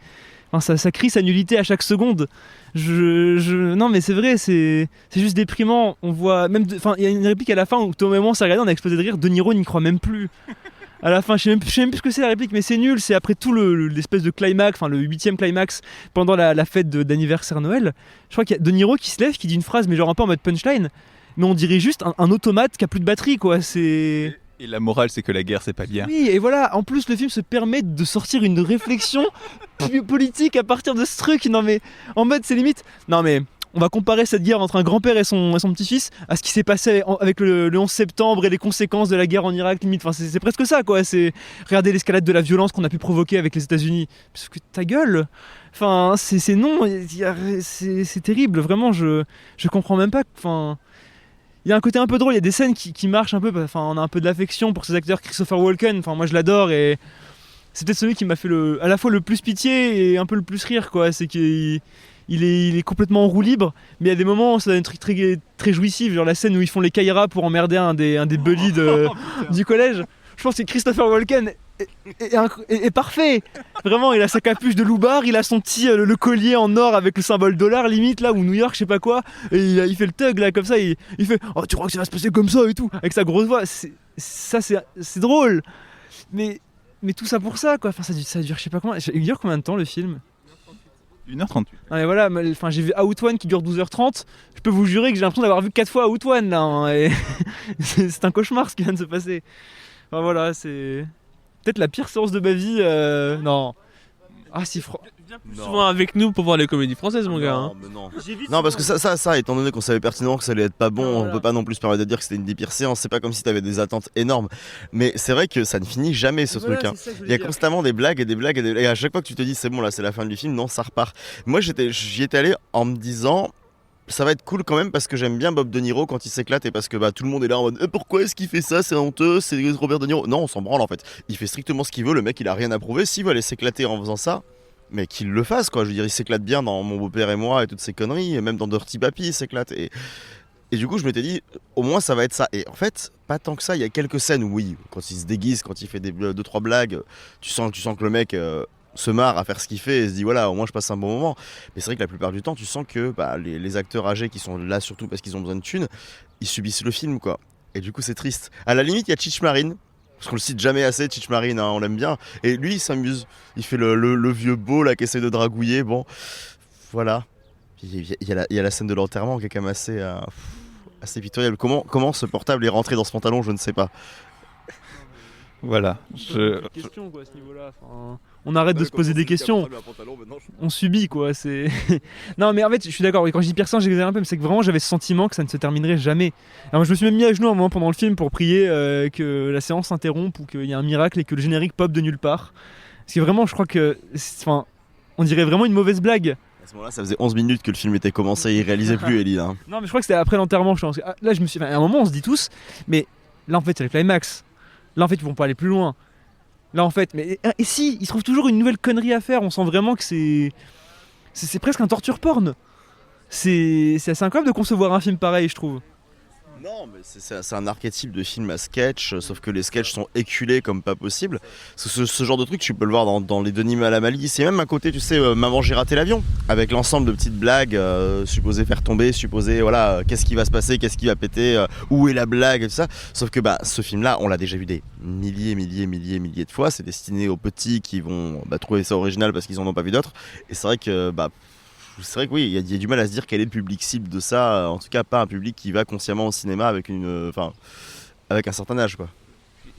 [SPEAKER 8] ça crie sa nullité à chaque seconde. Non mais c'est vrai, c'est juste déprimant. On voit même, il y a une réplique à la fin où Thomas et moi on s'est regardé, on a explosé de rire. De Niro n'y croit même plus. À la fin, je sais même plus ce que c'est la réplique, mais c'est nul. C'est après tout l'espèce de climax, enfin le 8e climax pendant la fête d'anniversaire Noël. Je crois qu'il y a De Niro qui se lève, qui dit une phrase, mais genre un peu en mode punchline. Mais on dirait juste un automate qui a plus de batterie, quoi. C'est.
[SPEAKER 1] Et la morale, c'est que la guerre, c'est pas bien.
[SPEAKER 8] Oui, et voilà. En plus, le film se permet de sortir une réflexion politique à partir de ce truc. Non mais en mode, c'est limite. Non mais. On va comparer cette guerre entre un grand-père et son petit-fils à ce qui s'est passé avec le 11 septembre et les conséquences de la guerre en Irak, limite. Enfin, c'est presque ça, quoi. C'est regarder l'escalade de la violence qu'on a pu provoquer avec les États-Unis. Parce que ta gueule. Enfin, c'est non. C'est terrible. Vraiment, je comprends même pas. Enfin, il y a un côté un peu drôle. Il y a des scènes qui marchent un peu. Enfin, on a un peu de l'affection pour ces acteurs. Christopher Walken. Enfin, moi, je l'adore et c'est peut-être celui qui m'a fait à la fois le plus pitié et un peu le plus rire, quoi. C'est qu'il est complètement en roue libre, mais il y a des moments où ça donne un truc très, très jouissif, genre la scène où ils font les kairas pour emmerder un des bullies du collège. Je pense que Christopher Walken est parfait. Vraiment, il a sa capuche de loupard, il a son petit le collier en or avec le symbole dollar limite là, ou New York, je sais pas quoi, et il fait le thug là comme ça, il fait « Oh, tu crois que ça va se passer comme ça et tout ?» avec sa grosse voix. C'est drôle, mais tout ça pour ça, quoi. Enfin, ça dure je sais pas combien. Il dure combien de temps le film?
[SPEAKER 1] 1h38.
[SPEAKER 8] Ah, mais voilà, enfin, j'ai vu Out One qui dure 12h30. Je peux vous jurer que j'ai l'impression d'avoir vu 4 fois Out One là, hein, et c'est un cauchemar ce qui vient de se passer. Enfin voilà, c'est peut-être la pire séance de ma vie. Non. Ah si,
[SPEAKER 11] Viens plus souvent avec nous pour voir les comédies françaises, mon gars. Hein.
[SPEAKER 2] Mais non, parce que ça, étant donné qu'on savait pertinemment que ça allait être pas bon,
[SPEAKER 8] voilà.
[SPEAKER 2] On peut pas non plus se permettre de dire que c'était une des pires séances. C'est pas comme si t'avais des attentes énormes. Mais c'est vrai que ça ne finit jamais ce truc. Hein. Il y a constamment des blagues et des blagues et à chaque fois que tu te dis c'est bon là, c'est la fin du film, non, ça repart. Moi, j'y étais allé en me disant. Ça va être cool quand même parce que j'aime bien Bob De Niro quand il s'éclate et parce que tout le monde est là en mode pourquoi est-ce qu'il fait ça, c'est honteux, c'est Robert De Niro. Non, on s'en branle en fait. Il fait strictement ce qu'il veut, le mec il a rien à prouver. S'il veut aller s'éclater en faisant ça, mais qu'il le fasse quoi. Je veux dire, il s'éclate bien dans Mon beau-père et moi et toutes ces conneries, et même dans Dirty Papi il s'éclate. Et du coup je m'étais dit au moins ça va être ça. Et en fait pas tant que ça. Il y a quelques scènes où oui, quand il se déguise, quand il fait 2-3 blagues, tu sens que le mec se marre à faire ce qu'il fait et se dit voilà, au moins je passe un bon moment. Mais c'est vrai que la plupart du temps tu sens que les acteurs âgés qui sont là surtout parce qu'ils ont besoin de thunes, ils subissent le film quoi. Et du coup c'est triste. À la limite il y a Cheech Marin, parce qu'on le cite jamais assez, Cheech Marin, hein, on l'aime bien. Et lui il s'amuse, il fait le vieux beau là qui essaie de dragouiller. Bon voilà. Il y a la scène de l'enterrement qui est quand même assez pitoyable. Comment ce portable est rentré dans ce pantalon, je ne sais pas.
[SPEAKER 1] Voilà.
[SPEAKER 8] Question quoi à ce niveau-là. Enfin, on arrête de se poser des questions. On subit quoi. C'est. Non mais en fait je suis d'accord. Quand je dis pire sang, j'exagère un peu, mais c'est que vraiment j'avais ce sentiment que ça ne se terminerait jamais. Alors je me suis même mis à genoux un moment pendant le film pour prier que la séance s'interrompe ou qu'il y ait un miracle et que le générique pop de nulle part. Parce que vraiment je crois que, enfin, on dirait vraiment une mauvaise blague.
[SPEAKER 2] À ce moment-là, ça faisait 11 minutes que le film était commencé, il réalisait plus Ellie. Hein.
[SPEAKER 8] Non mais je crois que c'était après l'enterrement. Là je me suis. À un moment on se dit tous, mais là en fait c'est le climax. Là en fait ils vont pas aller plus loin. Là en fait, mais et si, ils trouvent toujours une nouvelle connerie à faire. On sent vraiment que c'est presque un torture porn. C'est assez incroyable de concevoir un film pareil, je trouve.
[SPEAKER 2] Non, mais c'est un archétype de film à sketch, sauf que les sketchs sont éculés comme pas possible. Ce genre de truc, tu peux le voir dans les Denis Malamali. C'est même à côté, tu sais, Maman j'ai raté l'avion, avec l'ensemble de petites blagues supposées faire tomber, supposées, voilà, qu'est-ce qui va se passer, qu'est-ce qui va péter, où est la blague, et tout ça. Sauf que ce film-là, on l'a déjà vu des milliers de fois. C'est destiné aux petits qui vont trouver ça original parce qu'ils en ont pas vu d'autres. Et c'est vrai que oui, il y a du mal à se dire quel est le public cible de ça. En tout cas, pas un public qui va consciemment au cinéma avec un certain âge, quoi.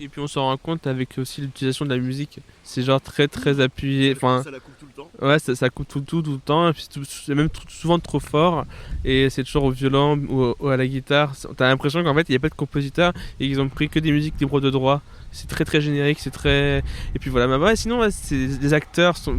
[SPEAKER 11] Et puis on s'en rend compte avec aussi l'utilisation de la musique. C'est genre très très appuyé. Enfin,
[SPEAKER 2] ça la coupe tout le temps.
[SPEAKER 11] Ouais, ça coupe tout le temps. Et puis c'est même souvent trop fort. Et c'est toujours au violon ou à la guitare. T'as l'impression qu'en fait il n'y a pas de compositeur et qu'ils ont pris que des musiques libres de droit. C'est très très générique, c'est très. Et puis voilà, sinon les acteurs sont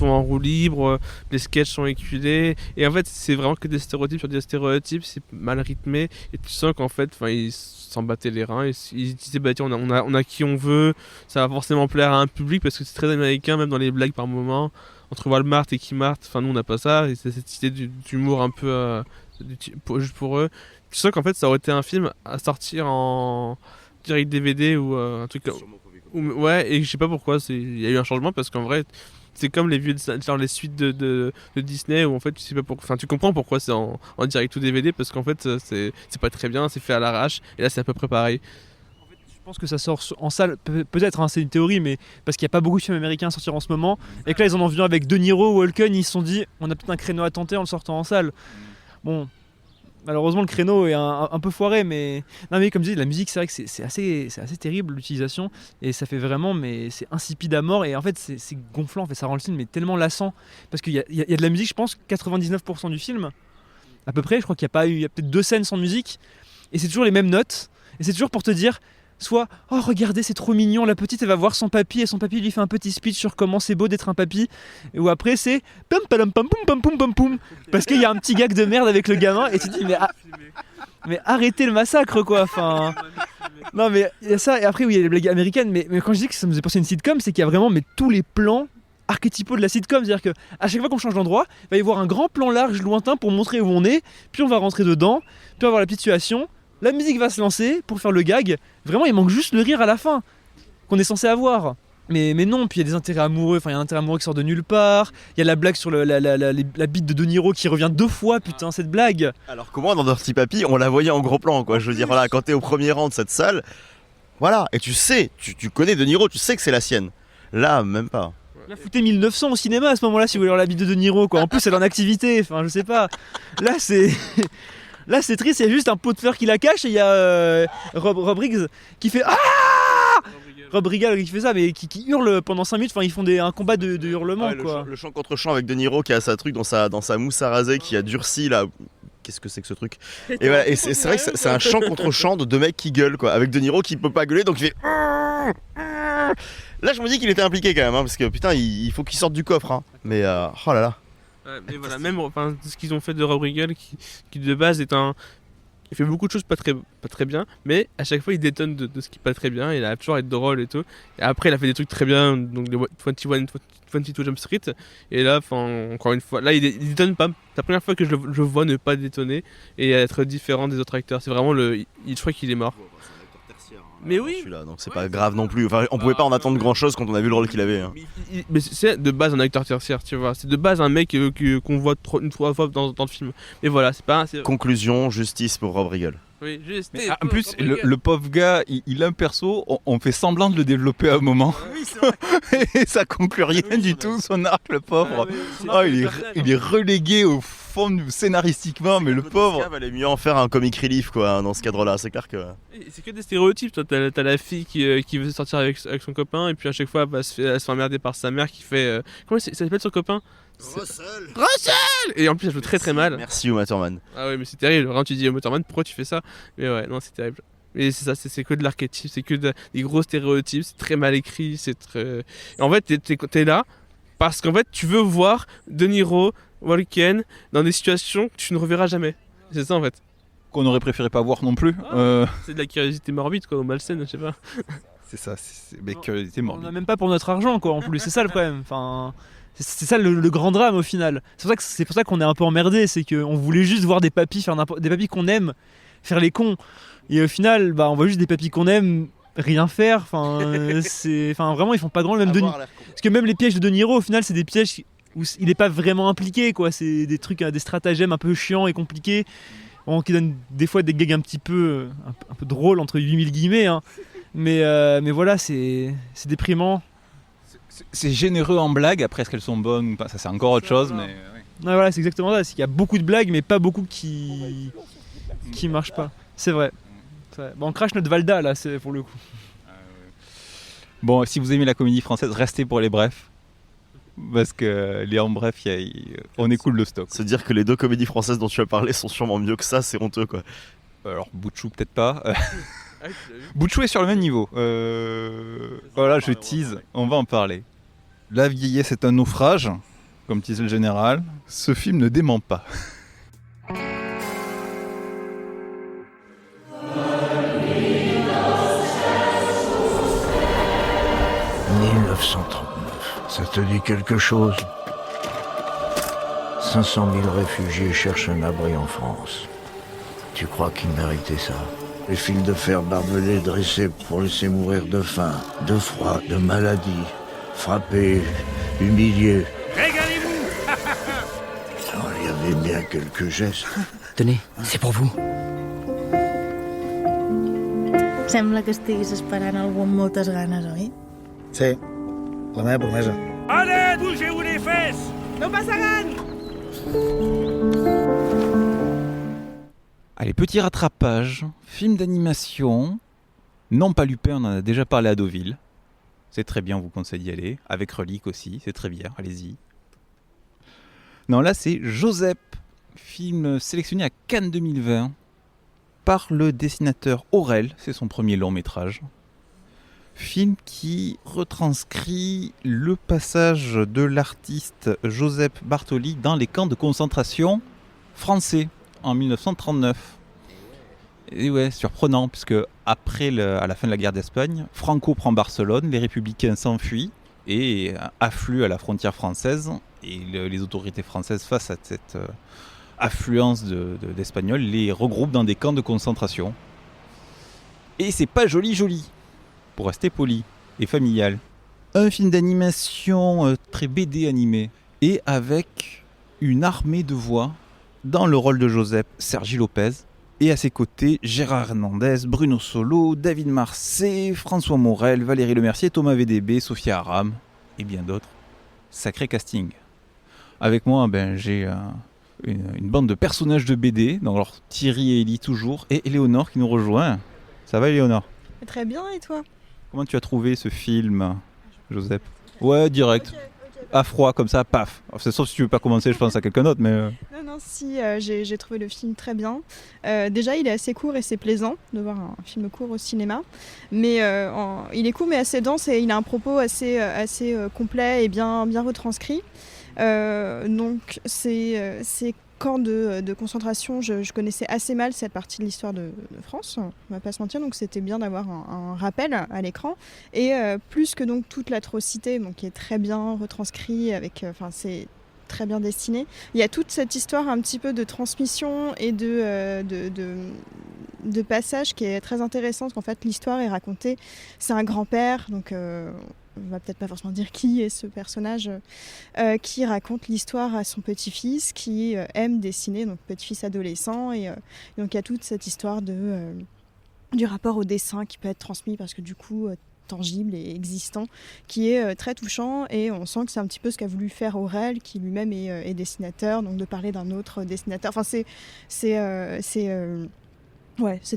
[SPEAKER 11] en roue libre, les sketchs sont éculés, et en fait c'est vraiment que des stéréotypes sur des stéréotypes, c'est mal rythmé, et tu sens qu'en fait ils s'en battaient les reins, ils disaient tiens, on a qui on veut, ça va forcément plaire à un public parce que c'est très américain, même dans les blagues par moment, entre Walmart et Kmart, nous on n'a pas ça, et c'est cette idée d'humour un peu juste pour eux. Tu sens qu'en fait ça aurait été un film à sortir en direct DVD ou un truc ouais, et je sais pas pourquoi il y a eu un changement, parce qu'en vrai c'est comme les vieux genre les suites de Disney où en fait tu sais pas pourquoi, enfin tu comprends pourquoi c'est en direct ou DVD, parce qu'en fait c'est pas très bien, c'est fait à l'arrache, et là c'est à peu près pareil.
[SPEAKER 8] En fait, je pense que ça sort en salle, peut-être c'est une théorie, mais parce qu'il n'y a pas beaucoup de films américains à sortir en ce moment, et que là ils en ont vu avec De Niro, Walken, ils se sont dit on a peut-être un créneau à tenter en le sortant en salle. Bon, malheureusement le créneau est un peu foiré, mais non, mais comme je dis, la musique c'est vrai que c'est assez terrible l'utilisation, et ça fait vraiment, mais c'est insipide à mort, et en fait c'est gonflant, en fait ça rend le film mais tellement lassant, parce qu'il y a de la musique, je pense 99% du film à peu près, je crois qu'il y a peut-être 2 scènes sans musique, et c'est toujours les mêmes notes, et c'est toujours pour te dire soit oh regardez c'est trop mignon, la petite elle va voir son papy et son papy lui fait un petit speech sur comment c'est beau d'être un papy, ou après c'est pam pam pam pam pam pam pam, parce qu'il y a un petit gag de merde avec le gamin, et tu te dis mais arrêtez le massacre quoi, enfin Non mais il y a ça, et après oui il y a les blagues américaines, mais quand je dis que ça me faisait penser à une sitcom, c'est qu'il y a vraiment tous les plans archétypaux de la sitcom, c'est-à-dire que à chaque fois qu'on change d'endroit, il va y avoir un grand plan large lointain pour montrer où on est, puis on va rentrer dedans, puis on va voir la petite situation, la musique va se lancer pour faire le gag, vraiment il manque juste le rire à la fin, qu'on est censé avoir. Mais non, puis il y a des intérêts amoureux, enfin il y a un intérêt amoureux qui sort de nulle part, il y a la blague sur la bite de Niro qui revient 2 fois, putain cette blague.
[SPEAKER 2] Alors que moi dans Dirty Papi, on la voyait en gros plan quoi. Je veux dire voilà, quand t'es au premier rang de cette salle, voilà, et tu sais, tu connais De Niro, tu sais que c'est la sienne. Là, même pas.
[SPEAKER 8] Là, foutez 1900 au cinéma à ce moment-là si vous voulez voir la bite de Niro quoi. En plus elle est en activité, enfin je sais pas. Là c'est triste, il y a juste un pot de fleurs qui la cache et il y a Rob Riggs qui fait ah Rob Riggs qui fait ça, mais qui hurle pendant 5 minutes, enfin ils font un combat de hurlement quoi.
[SPEAKER 2] Le chant contre chant avec De Niro qui a sa truc dans sa mousse à raser qui a durci là. Qu'est-ce que c'est que ce truc? Et voilà, et c'est vrai que c'est un chant contre chant de 2 mecs qui gueulent quoi, avec De Niro qui peut pas gueuler donc il fait. Là je me dis qu'il était impliqué quand même, hein, parce que putain il faut qu'il sorte du coffre, hein. Mais oh là là.
[SPEAKER 11] Ouais, mais voilà, même enfin, ce qu'ils ont fait de Rob Riggle qui de base est il fait beaucoup de choses pas très bien, mais à chaque fois il détonne de ce qui est pas très bien, il a toujours être drôle et tout. Et après il a fait des trucs très bien, donc les 22 Jump Street, et là, encore une fois, là il détonne pas. C'est la première fois que je le vois ne pas détonner et être différent des autres acteurs. C'est vraiment je crois qu'il est mort. Mais oui,
[SPEAKER 2] celui-là, donc c'est pas grave non plus. Enfin, on pouvait pas en attendre grand chose quand on a vu le rôle qu'il avait. Hein.
[SPEAKER 11] Mais c'est de base un acteur tertiaire, tu vois. C'est de base un mec qu'on voit 3 fois dans le film. Mais voilà, c'est pas.
[SPEAKER 2] Conclusion, justice pour Rob Riggle.
[SPEAKER 11] Oui, juste.
[SPEAKER 1] En plus, le pauvre gars, il a un perso, on fait semblant de le développer à un moment. Oui, c'est vrai. Et ça conclut rien du tout, son arc, le pauvre. Il est relégué au fond scénaristiquement, mais le pauvre.
[SPEAKER 2] Il valait mieux en faire un comic relief, quoi, dans ce cadre-là, c'est clair que.
[SPEAKER 11] C'est que des stéréotypes, toi. T'as la fille qui veut sortir avec son copain, et puis à chaque fois, elle se fait emmerder par sa mère qui fait. Comment ça s'appelle son copain? Russell. Et en plus, elle joue très très mal.
[SPEAKER 2] Merci Uma Thurman.
[SPEAKER 11] Ah ouais, mais c'est terrible. Quand tu dis Uma Thurman, pourquoi tu fais ça? Mais ouais, non, c'est terrible. Mais c'est ça, c'est que de l'archétype, c'est que des gros stéréotypes, c'est très mal écrit, c'est très. Et en fait, t'es là parce qu'en fait, tu veux voir De Niro, Walken dans des situations que tu ne reverras jamais. C'est ça en fait.
[SPEAKER 1] Qu'on aurait préféré pas voir non plus.
[SPEAKER 11] C'est de la curiosité morbide, quoi, ou malsaine, je sais pas.
[SPEAKER 1] C'est ça, mais curiosité morbide.
[SPEAKER 8] On n'a même pas pour notre argent, quoi, en plus. C'est ça le problème. Enfin. C'est ça le grand drame au final. C'est pour ça qu'on est un peu emmerdé, c'est qu'on voulait juste voir des papis faire des papis qu'on aime faire les cons. Et au final, on voit juste des papis qu'on aime rien faire. Enfin, vraiment ils font pas grand. Même parce que même les pièges de De Niro au final c'est des pièges où il est pas vraiment impliqué quoi. C'est des trucs, des stratagèmes un peu chiants et compliqués, qui donnent des fois des gags un petit peu un peu drôles entre 8000 guillemets. Hein. Mais voilà, c'est déprimant.
[SPEAKER 1] C'est généreux en blagues, après est-ce qu'elles sont bonnes ou pas, ça c'est encore autre chose, mais...
[SPEAKER 8] Ouais, voilà, c'est exactement ça, c'est qu'il y a beaucoup de blagues, mais pas beaucoup qui marchent pas. C'est vrai. Bon, on crache notre Valda, là, c'est pour le coup.
[SPEAKER 1] Bon, si vous aimez la comédie française, restez pour les brefs. Parce que les en bref, on écoule le stock.
[SPEAKER 2] Se dire que les 2 comédies françaises dont tu as parlé sont sûrement mieux que ça, c'est honteux, quoi.
[SPEAKER 1] Alors, Bouchou, peut-être pas. Bouchou est sur le même niveau. Voilà, je tease, on va en parler. La vieillesse est un naufrage, comme disait le général. Ce film ne dément pas.
[SPEAKER 9] « 1939, ça te dit quelque chose? 500 000 réfugiés cherchent un abri en France. Tu crois qu'ils méritaient ça? Les fils de fer barbelés dressés pour laisser mourir de faim, de froid, de maladie, frappés, humiliés.
[SPEAKER 6] Régalez-vous.
[SPEAKER 9] Il y avait bien quelques gestes.
[SPEAKER 5] Tenez, c'est pour vous.
[SPEAKER 12] Sembla que estiguis esperant algú amb moltes ganes, oi?
[SPEAKER 13] Sí, la meva promesa.
[SPEAKER 6] Allez, bougez-vous les fesses. No passaran.
[SPEAKER 1] Allez, petit rattrapage, film d'animation, non pas Lupin, on en a déjà parlé à Deauville. C'est très bien, on vous conseille d'y aller, avec Relique aussi, c'est très bien, allez-y. Non, là c'est Joseph, film sélectionné à Cannes 2020 par le dessinateur Aurel, c'est son premier long métrage. Film qui retranscrit le passage de l'artiste Joseph Bartoli dans les camps de concentration français en 1939. Et ouais, surprenant, puisque après à la fin de la guerre d'Espagne, Franco prend Barcelone, les républicains s'enfuient et affluent à la frontière française. Et les autorités françaises, face à cette affluence d'Espagnols, les regroupent dans des camps de concentration. Et c'est pas joli, pour rester poli et familial. Un film d'animation très BD animé, et avec une armée de voix. Dans le rôle de Joseph, Sergi Lopez. Et à ses côtés, Gérard Hernandez, Bruno Solo, David Marsay, François Morel, Valérie Lemercier, Thomas VDB, Sophia Aram et bien d'autres. Sacré casting. Avec moi, j'ai une bande de personnages de BD. Donc alors, Thierry et Ellie toujours, et Éléonore qui nous rejoint. Ça va, Éléonore?
[SPEAKER 14] Très bien, et toi?
[SPEAKER 1] Comment tu as trouvé ce film, Joseph? Ouais, direct. À froid comme ça, paf. C'est sauf si tu veux pas commencer, je pense à quelqu'un d'autre, mais...
[SPEAKER 14] Non, si, j'ai trouvé le film très bien. Déjà, il est assez court et c'est plaisant de voir un film court au cinéma. Mais il est court mais assez dense et il a un propos assez complet et bien retranscrit. Donc, c'est camps de concentration, je connaissais assez mal cette partie de l'histoire de France, on va pas se mentir, donc c'était bien d'avoir un rappel à l'écran. Et plus que donc toute l'atrocité, donc, qui est très bien retranscrit, c'est très bien dessiné. Il y a toute cette histoire un petit peu de transmission et de passage qui est très intéressante, qu'en fait l'histoire est racontée, c'est un grand-père, donc... on va peut-être pas forcément dire qui est ce personnage qui raconte l'histoire à son petit-fils qui aime dessiner, donc petit-fils adolescent, et donc il y a toute cette histoire du rapport au dessin qui peut être transmis parce que du coup tangible et existant, qui est très touchant, et on sent que c'est un petit peu ce qu'a voulu faire Aurel, qui lui-même est dessinateur, donc de parler d'un autre dessinateur. Enfin c'est cette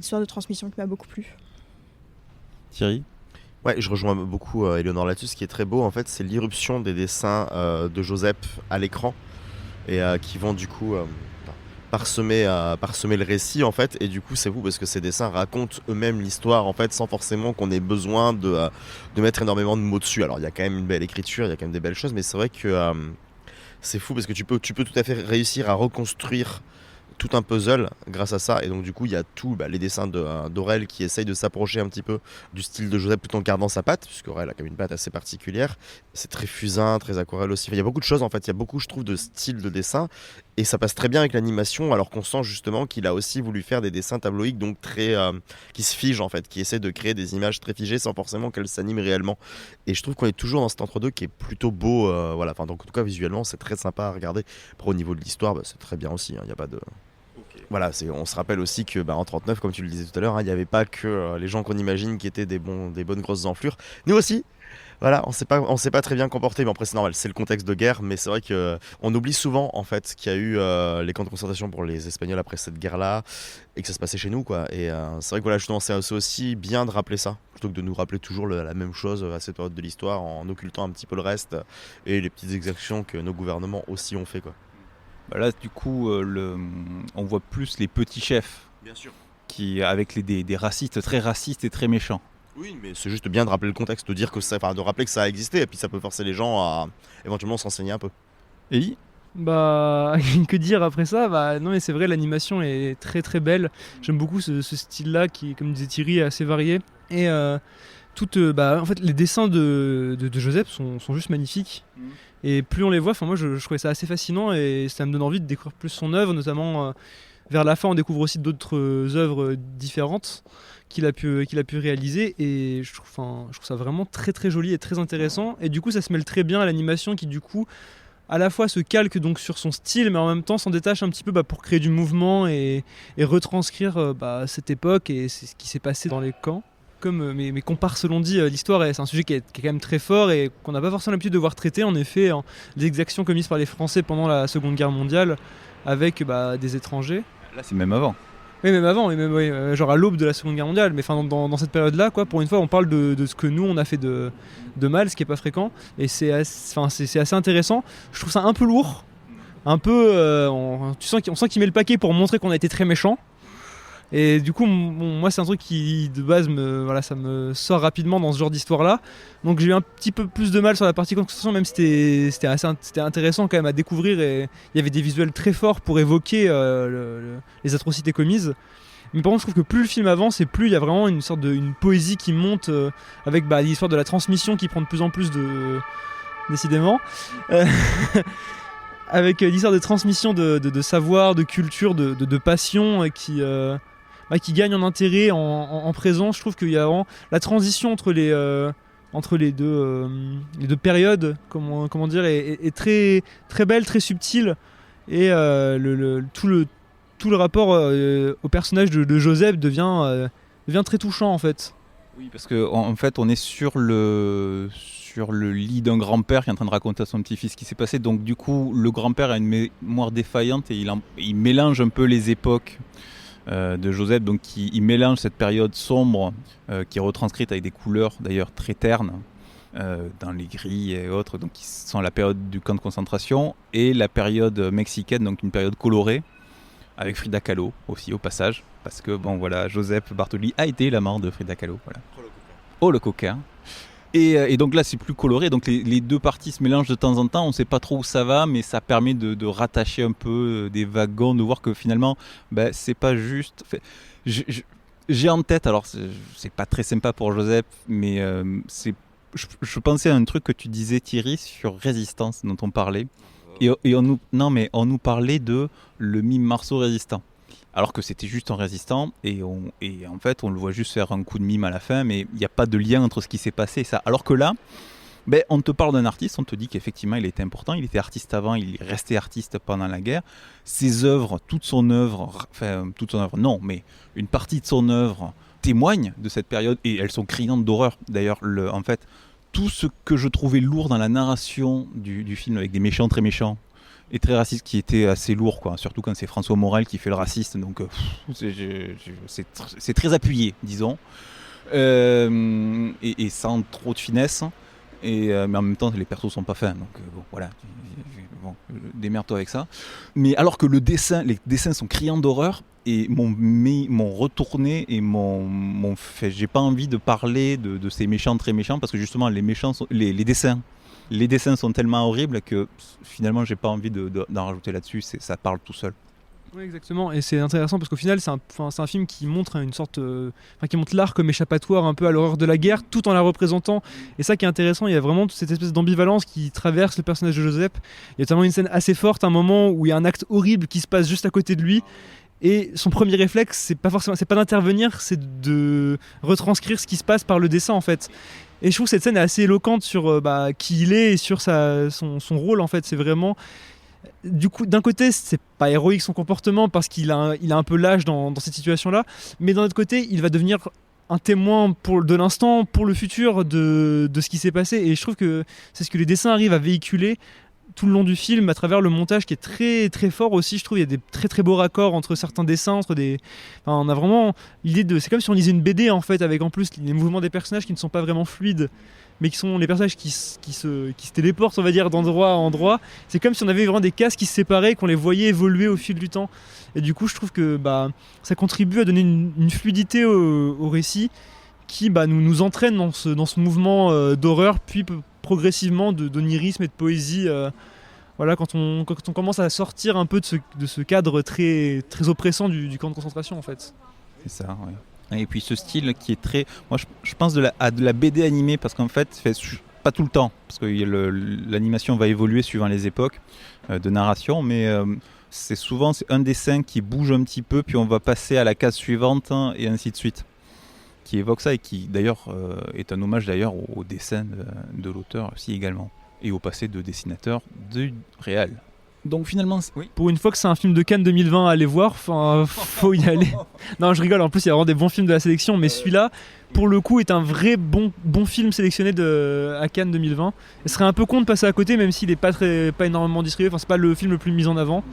[SPEAKER 14] histoire de transmission qui m'a beaucoup plu.
[SPEAKER 1] Thierry?
[SPEAKER 2] Ouais, je rejoins beaucoup Éléonore là-dessus. Ce qui est très beau, en fait, c'est l'irruption des dessins de Joseph à l'écran et qui vont du coup parsemer le récit, en fait. Et du coup, c'est fou parce que ces dessins racontent eux-mêmes l'histoire, en fait, sans forcément qu'on ait besoin de mettre énormément de mots dessus. Alors, il y a quand même une belle écriture, il y a quand même des belles choses, mais c'est vrai que c'est fou parce que tu peux tout à fait réussir à reconstruire tout un puzzle grâce à ça, et donc du coup il y a les dessins d'Aurel qui essayent de s'approcher un petit peu du style de Joseph tout en gardant sa patte, puisque Aurel a quand même une patte assez particulière. C'est très fusain, très aquarelle aussi, il y a beaucoup de choses, en fait, il y a beaucoup, je trouve, de styles de dessin, et ça passe très bien avec l'animation, alors qu'on sent justement qu'il a aussi voulu faire des dessins tabloïques, donc très qui se figent, en fait, qui essaient de créer des images très figées sans forcément qu'elles s'animent réellement, et je trouve qu'on est toujours dans cet entre-deux qui est plutôt beau, voilà, enfin, donc en tout cas visuellement c'est très sympa à regarder. Après, au niveau de l'histoire, c'est très bien aussi, il n'y a pas de... Voilà, on se rappelle aussi que en 39, comme tu le disais tout à l'heure, il n'y avait pas que les gens qu'on imagine qui étaient des bonnes grosses enflures. Nous aussi, voilà, on s'est pas très bien comporté, mais après c'est normal, c'est le contexte de guerre, mais c'est vrai qu'on oublie souvent, en fait, qu'il y a eu les camps de concentration pour les Espagnols après cette guerre-là, et que ça se passait chez nous, quoi. Et c'est vrai que voilà, justement, c'est aussi bien de rappeler ça, plutôt que de nous rappeler toujours la même chose à cette période de l'histoire, en occultant un petit peu le reste, et les petites exactions que nos gouvernements aussi ont fait, quoi.
[SPEAKER 1] Là, du coup, on voit plus les petits chefs.
[SPEAKER 2] Bien sûr.
[SPEAKER 1] Qui, avec des racistes très racistes et très méchants.
[SPEAKER 2] Oui, mais c'est juste bien de rappeler le contexte, de rappeler que ça a existé, et puis ça peut forcer les gens à éventuellement s'enseigner un peu.
[SPEAKER 1] Et
[SPEAKER 8] que dire après ça? Non, mais c'est vrai, l'animation est très très belle. J'aime beaucoup ce style-là qui, comme disait Thierry, est assez varié. Et en fait, les dessins de Joseph sont juste magnifiques. Et plus on les voit, moi je trouvais ça assez fascinant, et ça me donne envie de découvrir plus son œuvre, notamment vers la fin on découvre aussi d'autres œuvres différentes qu'il a pu réaliser, et je trouve ça vraiment très très joli et très intéressant, et du coup ça se mêle très bien à l'animation qui du coup à la fois se calque donc sur son style, mais en même temps s'en détache un petit peu pour créer du mouvement et retranscrire cette époque et c'est ce qui s'est passé dans les camps. Comme mes comparses l'ont dit, l'histoire c'est un sujet qui est quand même très fort et qu'on n'a pas forcément l'habitude de voir traiter. En effet, les exactions commises par les Français pendant la Seconde Guerre mondiale avec des étrangers.
[SPEAKER 1] Là, c'est même avant.
[SPEAKER 8] Oui, même avant, genre à l'aube de la Seconde Guerre mondiale. Mais dans cette période-là, pour une fois, on parle de ce que nous on a fait de mal, ce qui est pas fréquent. Et c'est assez intéressant. Je trouve ça un peu lourd, un peu. On sent qu'il met le paquet pour montrer qu'on a été très méchant. Et du coup, moi, c'est un truc qui, de base, ça me sort rapidement dans ce genre d'histoire-là. Donc, j'ai eu un petit peu plus de mal sur la partie concentration, même si c'était intéressant quand même à découvrir. Et il y avait des visuels très forts pour évoquer les atrocités commises. Mais par contre, je trouve que plus le film avance et plus il y a vraiment une sorte une poésie qui monte avec l'histoire de la transmission qui prend de plus en plus décidément. Avec l'histoire de transmission de savoir, de culture, de passion qui gagne en intérêt, en présence. Je trouve qu'il y a vraiment la transition entre les deux périodes, comment dire, est très, très belle, très subtile. Et tout le rapport au personnage de Joseph devient très touchant en fait.
[SPEAKER 1] Oui, parce qu'en fait, on est sur le lit d'un grand-père qui est en train de raconter à son petit-fils ce qui s'est passé. Donc du coup, le grand-père a une mémoire défaillante et il mélange un peu les époques de Joseph. Donc il mélange cette période sombre qui est retranscrite avec des couleurs d'ailleurs très ternes dans les grilles et autres, donc qui sont la période du camp de concentration, et la période mexicaine, donc une période colorée, avec Frida Kahlo aussi au passage, parce que bon voilà, Joseph Bartoli a été l'amant de Frida Kahlo. Voilà. Oh le coquin. Et donc là c'est plus coloré, donc les deux parties se mélangent de temps en temps, on ne sait pas trop où ça va, mais ça permet de rattacher un peu des wagons, de voir que finalement c'est pas juste. J'ai en tête, alors c'est pas très sympa pour Joseph, mais je pensais à un truc que tu disais Thierry sur Résistance dont on parlait, et on nous parlait de le mime Marceau résistant. Alors que c'était juste un résistant, et en fait on le voit juste faire un coup de mime à la fin, mais il n'y a pas de lien entre ce qui s'est passé et ça. Alors que là, on te parle d'un artiste, on te dit qu'effectivement il était important, il était artiste avant, il est resté artiste pendant la guerre. Ses œuvres, toute son œuvre non, mais une partie de son œuvre témoigne de cette période, et elles sont criantes d'horreur. D'ailleurs, en fait, tout ce que je trouvais lourd dans la narration du film, avec des méchants très méchants, et très raciste, qui était assez lourd, quoi. Surtout quand c'est François Morel qui fait le raciste, donc c'est très appuyé, disons, et sans trop de finesse, mais en même temps les persos sont pas fins, donc voilà, démerde-toi avec ça. Mais alors que les dessins sont criants d'horreur, et m'ont retourné et m'ont fait, j'ai pas envie de parler de ces méchants très méchants, parce que justement les méchants les dessins sont tellement horribles que finalement j'ai pas envie d'en rajouter là-dessus, ça parle tout seul.
[SPEAKER 8] Oui, exactement, et c'est intéressant parce qu'au final c'est un film qui montre une sorte, qui montre l'art comme échappatoire un peu à l'horreur de la guerre, tout en la représentant. Et ça qui est intéressant, il y a vraiment toute cette espèce d'ambivalence qui traverse le personnage de Joseph. Il y a notamment une scène assez forte, un moment où il y a un acte horrible qui se passe juste à côté de lui. Et son premier réflexe, c'est pas d'intervenir, c'est de retranscrire ce qui se passe par le dessin en fait. Et je trouve que cette scène est assez éloquente sur qui il est et sur son rôle en fait. C'est vraiment, du coup, d'un côté c'est pas héroïque son comportement parce qu'il a un peu l'âge dans cette situation là, mais d'un autre côté il va devenir un témoin de l'instant, pour le futur de ce qui s'est passé. Et je trouve que c'est ce que les dessins arrivent à véhiculer tout le long du film, à travers le montage qui est très très fort aussi. Je trouve il y a des très très beaux raccords entre certains dessins, on a vraiment l'idée c'est comme si on lisait une BD en fait, avec en plus les mouvements des personnages qui ne sont pas vraiment fluides, mais qui sont les personnages qui se téléportent, on va dire, d'endroit à endroit. C'est comme si on avait vraiment des cases qui se séparaient, qu'on les voyait évoluer au fil du temps. Et du coup je trouve que ça contribue à donner une fluidité au récit qui nous entraîne dans ce mouvement d'horreur, puis progressivement d'onirisme et de poésie. Quand on commence à sortir un peu de ce cadre très, très oppressant du camp de concentration en fait.
[SPEAKER 1] C'est ça, ouais. Et puis ce style qui est très... Moi je pense à de la BD animée, parce qu'en fait, pas tout le temps, parce que l'animation va évoluer suivant les époques de narration, mais c'est un dessin qui bouge un petit peu, puis on va passer à la case suivante, et ainsi de suite, qui évoque ça, et qui d'ailleurs est un hommage d'ailleurs au dessin de l'auteur aussi également, et au passé de dessinateur du réel. Donc finalement, oui.
[SPEAKER 8] Pour une fois que c'est un film de Cannes 2020 à aller voir, faut y aller. Non, je rigole, en plus il y a vraiment des bons films de la sélection, mais celui-là, pour le coup, est un vrai bon film sélectionné à Cannes 2020. Ce serait un peu con de passer à côté, même s'il n'est pas énormément distribué, c'est pas le film le plus mis en avant,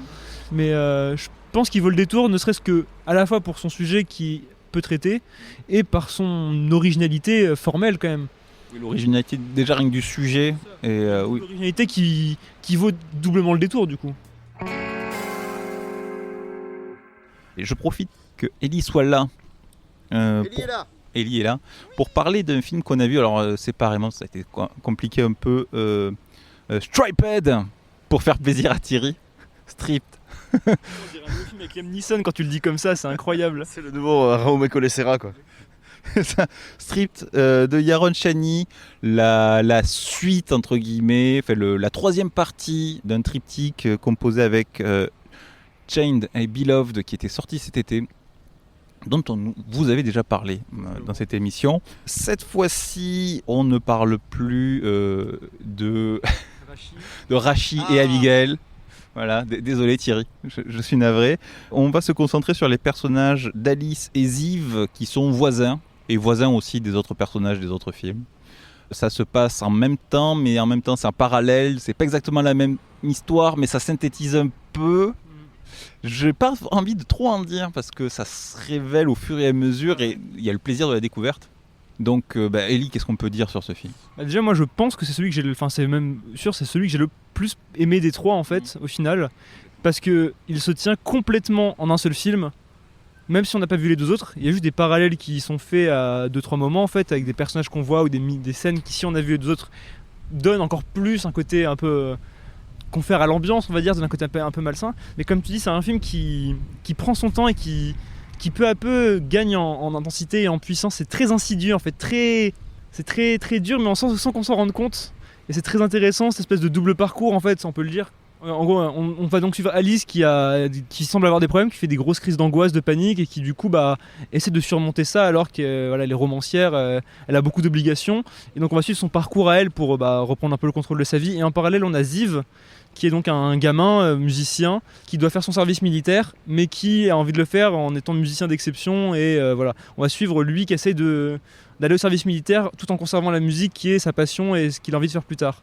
[SPEAKER 8] mais je pense qu'il vaut le détour, ne serait-ce que à la fois pour son sujet qui peut traiter, et par son originalité formelle quand même.
[SPEAKER 1] Oui, l'originalité déjà rien que du sujet, et oui.
[SPEAKER 8] L'originalité qui vaut doublement le détour du coup.
[SPEAKER 1] Et je profite que Ellie soit là. Ellie est là pour parler d'un film qu'on a vu, alors séparément, ça a été compliqué un peu, Striped, pour faire plaisir à Thierry. Stripped.
[SPEAKER 8] On dirait un nouveau film avec Liam Neeson quand tu le dis comme ça, c'est incroyable.
[SPEAKER 2] C'est le nouveau Raume Colessera, quoi.
[SPEAKER 1] Stripped de Yaron Chani, la suite entre guillemets, la troisième partie d'un triptyque composé avec Chained et Beloved qui était sorti cet été, dont vous avez déjà parlé dans cette émission. Cette fois-ci, on ne parle plus de Rachi et Abigail. Voilà, désolé Thierry, je suis navré. On va se concentrer sur les personnages d'Alice et Ziv qui sont voisins, et voisins aussi des autres personnages des autres films. Ça se passe en même temps, mais en même temps c'est en parallèle, c'est pas exactement la même histoire, mais ça synthétise un peu. J'ai pas envie de trop en dire parce que ça se révèle au fur et à mesure et il y a le plaisir de la découverte. Donc Ellie, qu'est-ce qu'on peut dire sur ce film ?
[SPEAKER 8] Déjà moi je pense que c'est celui que c'est même sûr, c'est celui que j'ai le plus aimé des trois en fait au final, parce que il se tient complètement en un seul film. Même si on n'a pas vu les deux autres, il y a juste des parallèles qui sont faits à 2-3 moments en fait, avec des personnages qu'on voit ou des scènes qui, si on a vu les deux autres, donnent encore plus un côté un peu confère à l'ambiance, on va dire, d'un côté un peu malsain. Mais comme tu dis, c'est un film qui prend son temps et qui peu à peu gagne en intensité et en puissance. C'est très insidieux en fait, c'est très très dur, mais sans qu'on s'en rende compte. Et c'est très intéressant, cette espèce de double parcours en fait, on peut le dire. En gros, on va donc suivre Alice qui semble avoir des problèmes, qui fait des grosses crises d'angoisse, de panique et qui du coup essaie de surmonter ça alors qu'elle est romancière, elle a beaucoup d'obligations. Et donc on va suivre son parcours à elle pour reprendre un peu le contrôle de sa vie. Et en parallèle, on a Ziv qui est donc un gamin musicien qui doit faire son service militaire mais qui a envie de le faire en étant musicien d'exception. Et voilà, on va suivre lui qui essaie d'aller au service militaire tout en conservant la musique qui est sa passion et ce qu'il a envie de faire plus tard.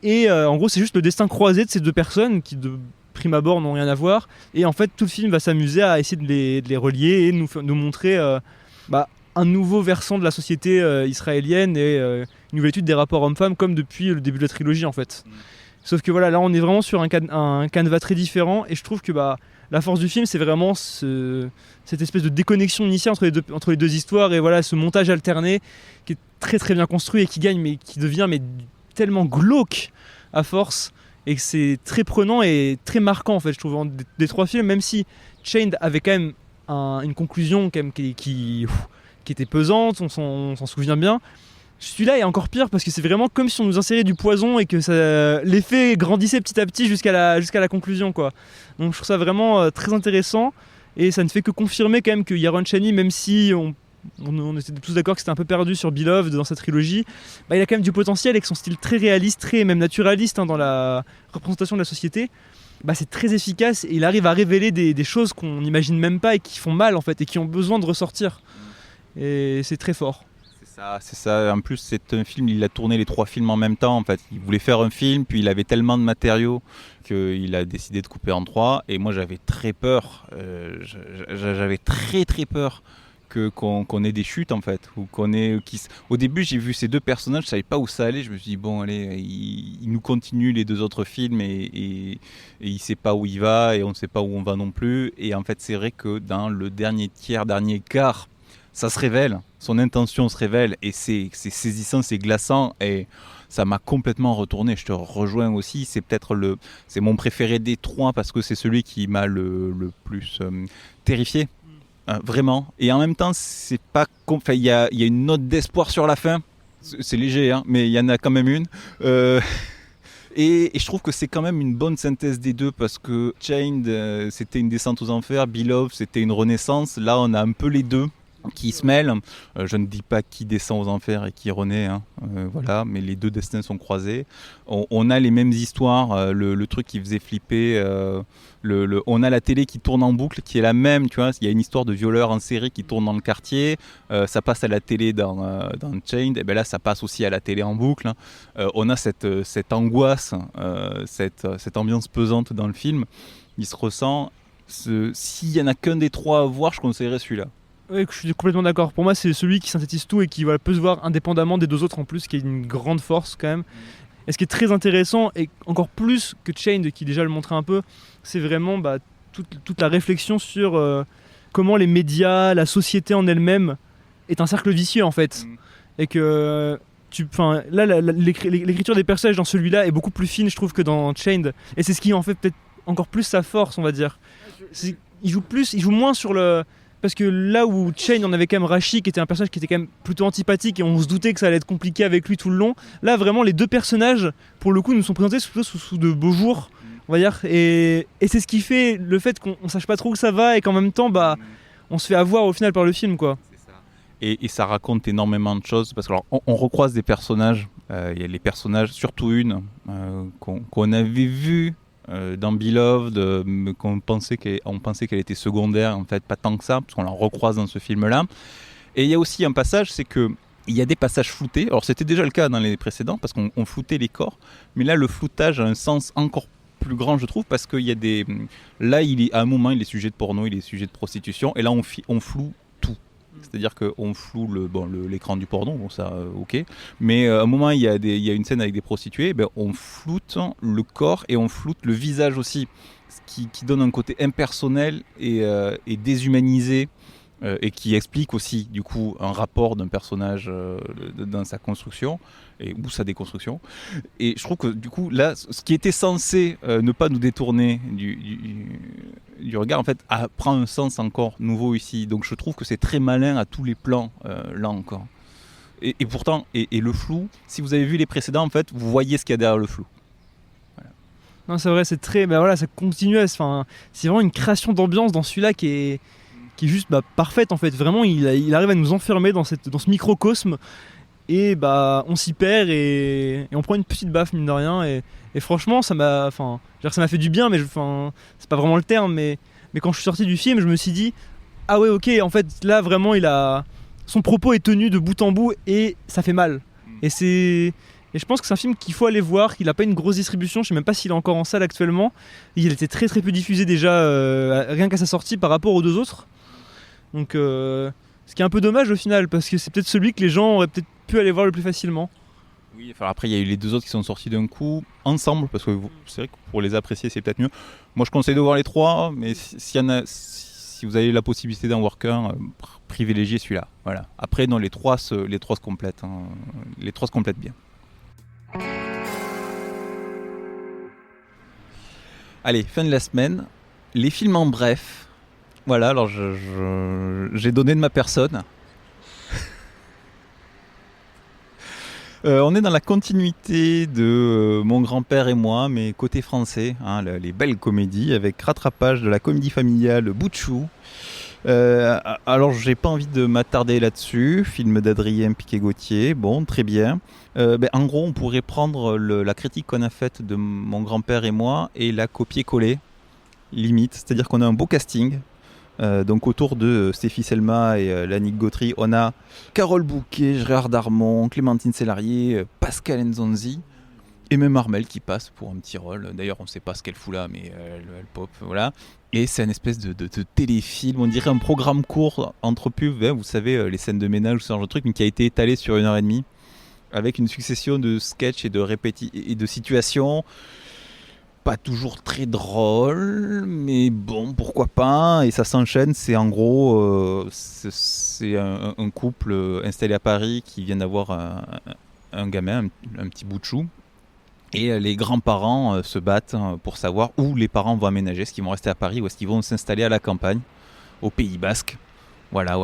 [SPEAKER 8] Et en gros, c'est juste le destin croisé de ces deux personnes qui, de prime abord, n'ont rien à voir. Et en fait, tout le film va s'amuser à essayer de les relier et nous montrer un nouveau versant de la société israélienne et une nouvelle étude des rapports hommes-femmes, comme depuis le début de la trilogie, en fait. Sauf que voilà, là, on est vraiment sur un canevas très différent. Et je trouve que la force du film, c'est vraiment cette espèce de déconnexion initiale entre les deux histoires. Et voilà, ce montage alterné qui est très très bien construit et qui gagne, mais qui devient tellement glauque à force, et que c'est très prenant et très marquant en fait, je trouve, des trois films, même si Chained avait quand même une conclusion quand même qui était pesante, on s'en souvient bien. Celui-là est encore pire parce que c'est vraiment comme si on nous insérait du poison et que l'effet grandissait petit à petit jusqu'à la conclusion, quoi. Donc je trouve ça vraiment très intéressant, et ça ne fait que confirmer quand même que Yaron Chani, même si on était tous d'accord que c'était un peu perdu sur Beloved dans sa trilogie, il a quand même du potentiel avec son style très réaliste, très même naturaliste dans la représentation de la société. C'est très efficace et il arrive à révéler des choses qu'on n'imagine même pas et qui font mal en fait et qui ont besoin de ressortir. Et c'est très fort.
[SPEAKER 1] C'est ça. En plus, c'est un film, il a tourné les trois films en même temps. En fait, il voulait faire un film, puis il avait tellement de matériaux qu'il a décidé de couper en trois. Et moi, j'avais très peur. J'avais très très peur qu'on ait des chutes en fait, ou au début j'ai vu ces deux personnages, je savais pas où ça allait, je me suis dit bon allez, il nous continue les deux autres films et il sait pas où il va et on ne sait pas où on va non plus, et en fait c'est vrai que dans le dernier quart, ça se révèle, son intention se révèle et c'est saisissant, c'est glaçant et ça m'a complètement retourné. Je te rejoins aussi, c'est mon préféré des trois parce que c'est celui qui m'a le plus terrifié. Vraiment, et en même temps c'est pas il y a une note d'espoir sur la fin, c'est léger hein, mais il y en a quand même une et je trouve que c'est quand même une bonne synthèse des deux parce que Chained c'était une descente aux enfers, Beloved c'était une renaissance, là on a un peu les deux qui se mêlent. Je ne dis pas qui descend aux enfers et qui renaît, hein. Voilà, mais les deux destins sont croisés. On a les mêmes histoires, le truc qui faisait flipper, on a la télé qui tourne en boucle, qui est la même, tu vois. Il y a une histoire de violeur en série qui tourne dans le quartier, ça passe à la télé dans Chained, et ben là ça passe aussi à la télé en boucle, hein. On a cette angoisse, cette ambiance pesante dans le film, il se ressent. S'il y en a qu'un des trois à voir, je conseillerais celui-là.
[SPEAKER 8] Oui, je suis complètement d'accord. Pour moi, c'est celui qui synthétise tout et qui peut se voir indépendamment des deux autres en plus, qui est une grande force quand même. Et ce qui est très intéressant, et encore plus que Chained, qui déjà le montrait un peu, c'est vraiment toute la réflexion sur comment les médias, la société en elle-même est un cercle vicieux en fait. Et que l'écriture des personnages dans celui-là est beaucoup plus fine, je trouve, que dans Chained. Et c'est ce qui en fait peut-être encore plus sa force, on va dire. Il joue moins sur le... Parce que là où Chain, on avait quand même Rashi qui était un personnage qui était quand même plutôt antipathique et on se doutait que ça allait être compliqué avec lui tout le long. Là vraiment les deux personnages pour le coup nous sont présentés sous de beaux jours, on va dire. Et c'est ce qui fait le fait qu'on sache pas trop où ça va et qu'en même temps on se fait avoir au final par le film quoi.
[SPEAKER 1] Et ça raconte énormément de choses parce que on recroise des personnages. Il y a les personnages, surtout une qu'on avait vue dans Beloved, mais on pensait qu'elle était secondaire, en fait pas tant que ça, parce qu'on la recroise dans ce film-là. Et il y a aussi un passage, c'est que il y a des passages floutés. Alors c'était déjà le cas dans les précédents parce qu'on floutait les corps, mais là le floutage a un sens encore plus grand, je trouve, parce qu'il y a des... Là, à un moment, il est sujet de porno, il est sujet de prostitution, et là on floue tout. C'est-à-dire qu'on floue l'écran du porno, bon ça, ok. Mais à un moment, il y a une scène avec des prostituées, on floute le corps et on floute le visage aussi, ce qui donne un côté impersonnel et déshumanisé, et qui explique aussi, du coup, un rapport d'un personnage dans sa construction, ou sa déconstruction. Et je trouve que, du coup, là, ce qui était censé ne pas nous détourner du regard, en fait, prend un sens encore nouveau ici. Donc je trouve que c'est très malin à tous les plans, là encore. Et pourtant, et le flou, si vous avez vu les précédents, en fait, vous voyez ce qu'il y a derrière le flou.
[SPEAKER 8] Voilà. Non, c'est vrai, c'est très... ça continue, c'est vraiment une création d'ambiance dans celui-là qui est juste parfaite, en fait. Vraiment, il arrive à nous enfermer dans ce microcosme, et on s'y perd, et on prend une petite baffe, mine de rien, et franchement, ça m'a fait du bien, mais c'est pas vraiment le terme, mais quand je suis sorti du film, je me suis dit, ah ouais, ok, en fait, là, vraiment, son propos est tenu de bout en bout, et ça fait mal. Et je pense que c'est un film qu'il faut aller voir, qu'il n'a pas une grosse distribution, je sais même pas s'il est encore en salle actuellement. Il était très très peu diffusé déjà, rien qu'à sa sortie par rapport aux deux autres. Donc, ce qui est un peu dommage au final, parce que c'est peut-être celui que les gens auraient peut-être pu aller voir le plus facilement.
[SPEAKER 1] Oui, enfin, après il y a eu les deux autres qui sont sortis d'un coup, ensemble, parce que c'est vrai que pour les apprécier c'est peut-être mieux. Moi je conseille de voir les trois, mais si vous avez la possibilité d'en voir qu'un, privilégiez celui-là. Voilà. Après, non, les trois se complètent. Hein. Les trois se complètent bien. Allez, fin de la semaine. Les films en bref. Voilà, alors j'ai donné de ma personne. On est dans la continuité de Mon grand-père et moi, mais côté français, hein, les belles comédies, avec rattrapage de la comédie familiale Bouchou. Alors j'ai pas envie de m'attarder là-dessus, film d'Adrien Piquet-Gauthier, bon, très bien. En gros, on pourrait prendre la critique qu'on a faite de Mon grand-père et moi et la copier-coller, limite, c'est-à-dire qu'on a un beau casting. Donc autour de Stéphie Selma et Lannick Gautry, on a Carole Bouquet, Gérard Darmon, Clémentine Sélarié, Pascal Nzonzi et même Armelle qui passe pour un petit rôle. D'ailleurs on ne sait pas ce qu'elle fout là, mais elle pop, voilà. Et c'est une espèce de téléfilm, on dirait un programme court entre pubs, hein, vous savez, les scènes de ménage ou ce genre de truc, mais qui a été étalé sur 1h30 avec une succession de sketchs et de situations. Pas toujours très drôle, mais bon, pourquoi pas. Et ça s'enchaîne, c'est en gros c'est un couple installé à Paris qui vient d'avoir un gamin, un petit bout de chou. Et les grands-parents se battent pour savoir où les parents vont aménager, est-ce qu'ils vont rester à Paris ou est-ce qu'ils vont s'installer à la campagne, au Pays Basque. Voilà.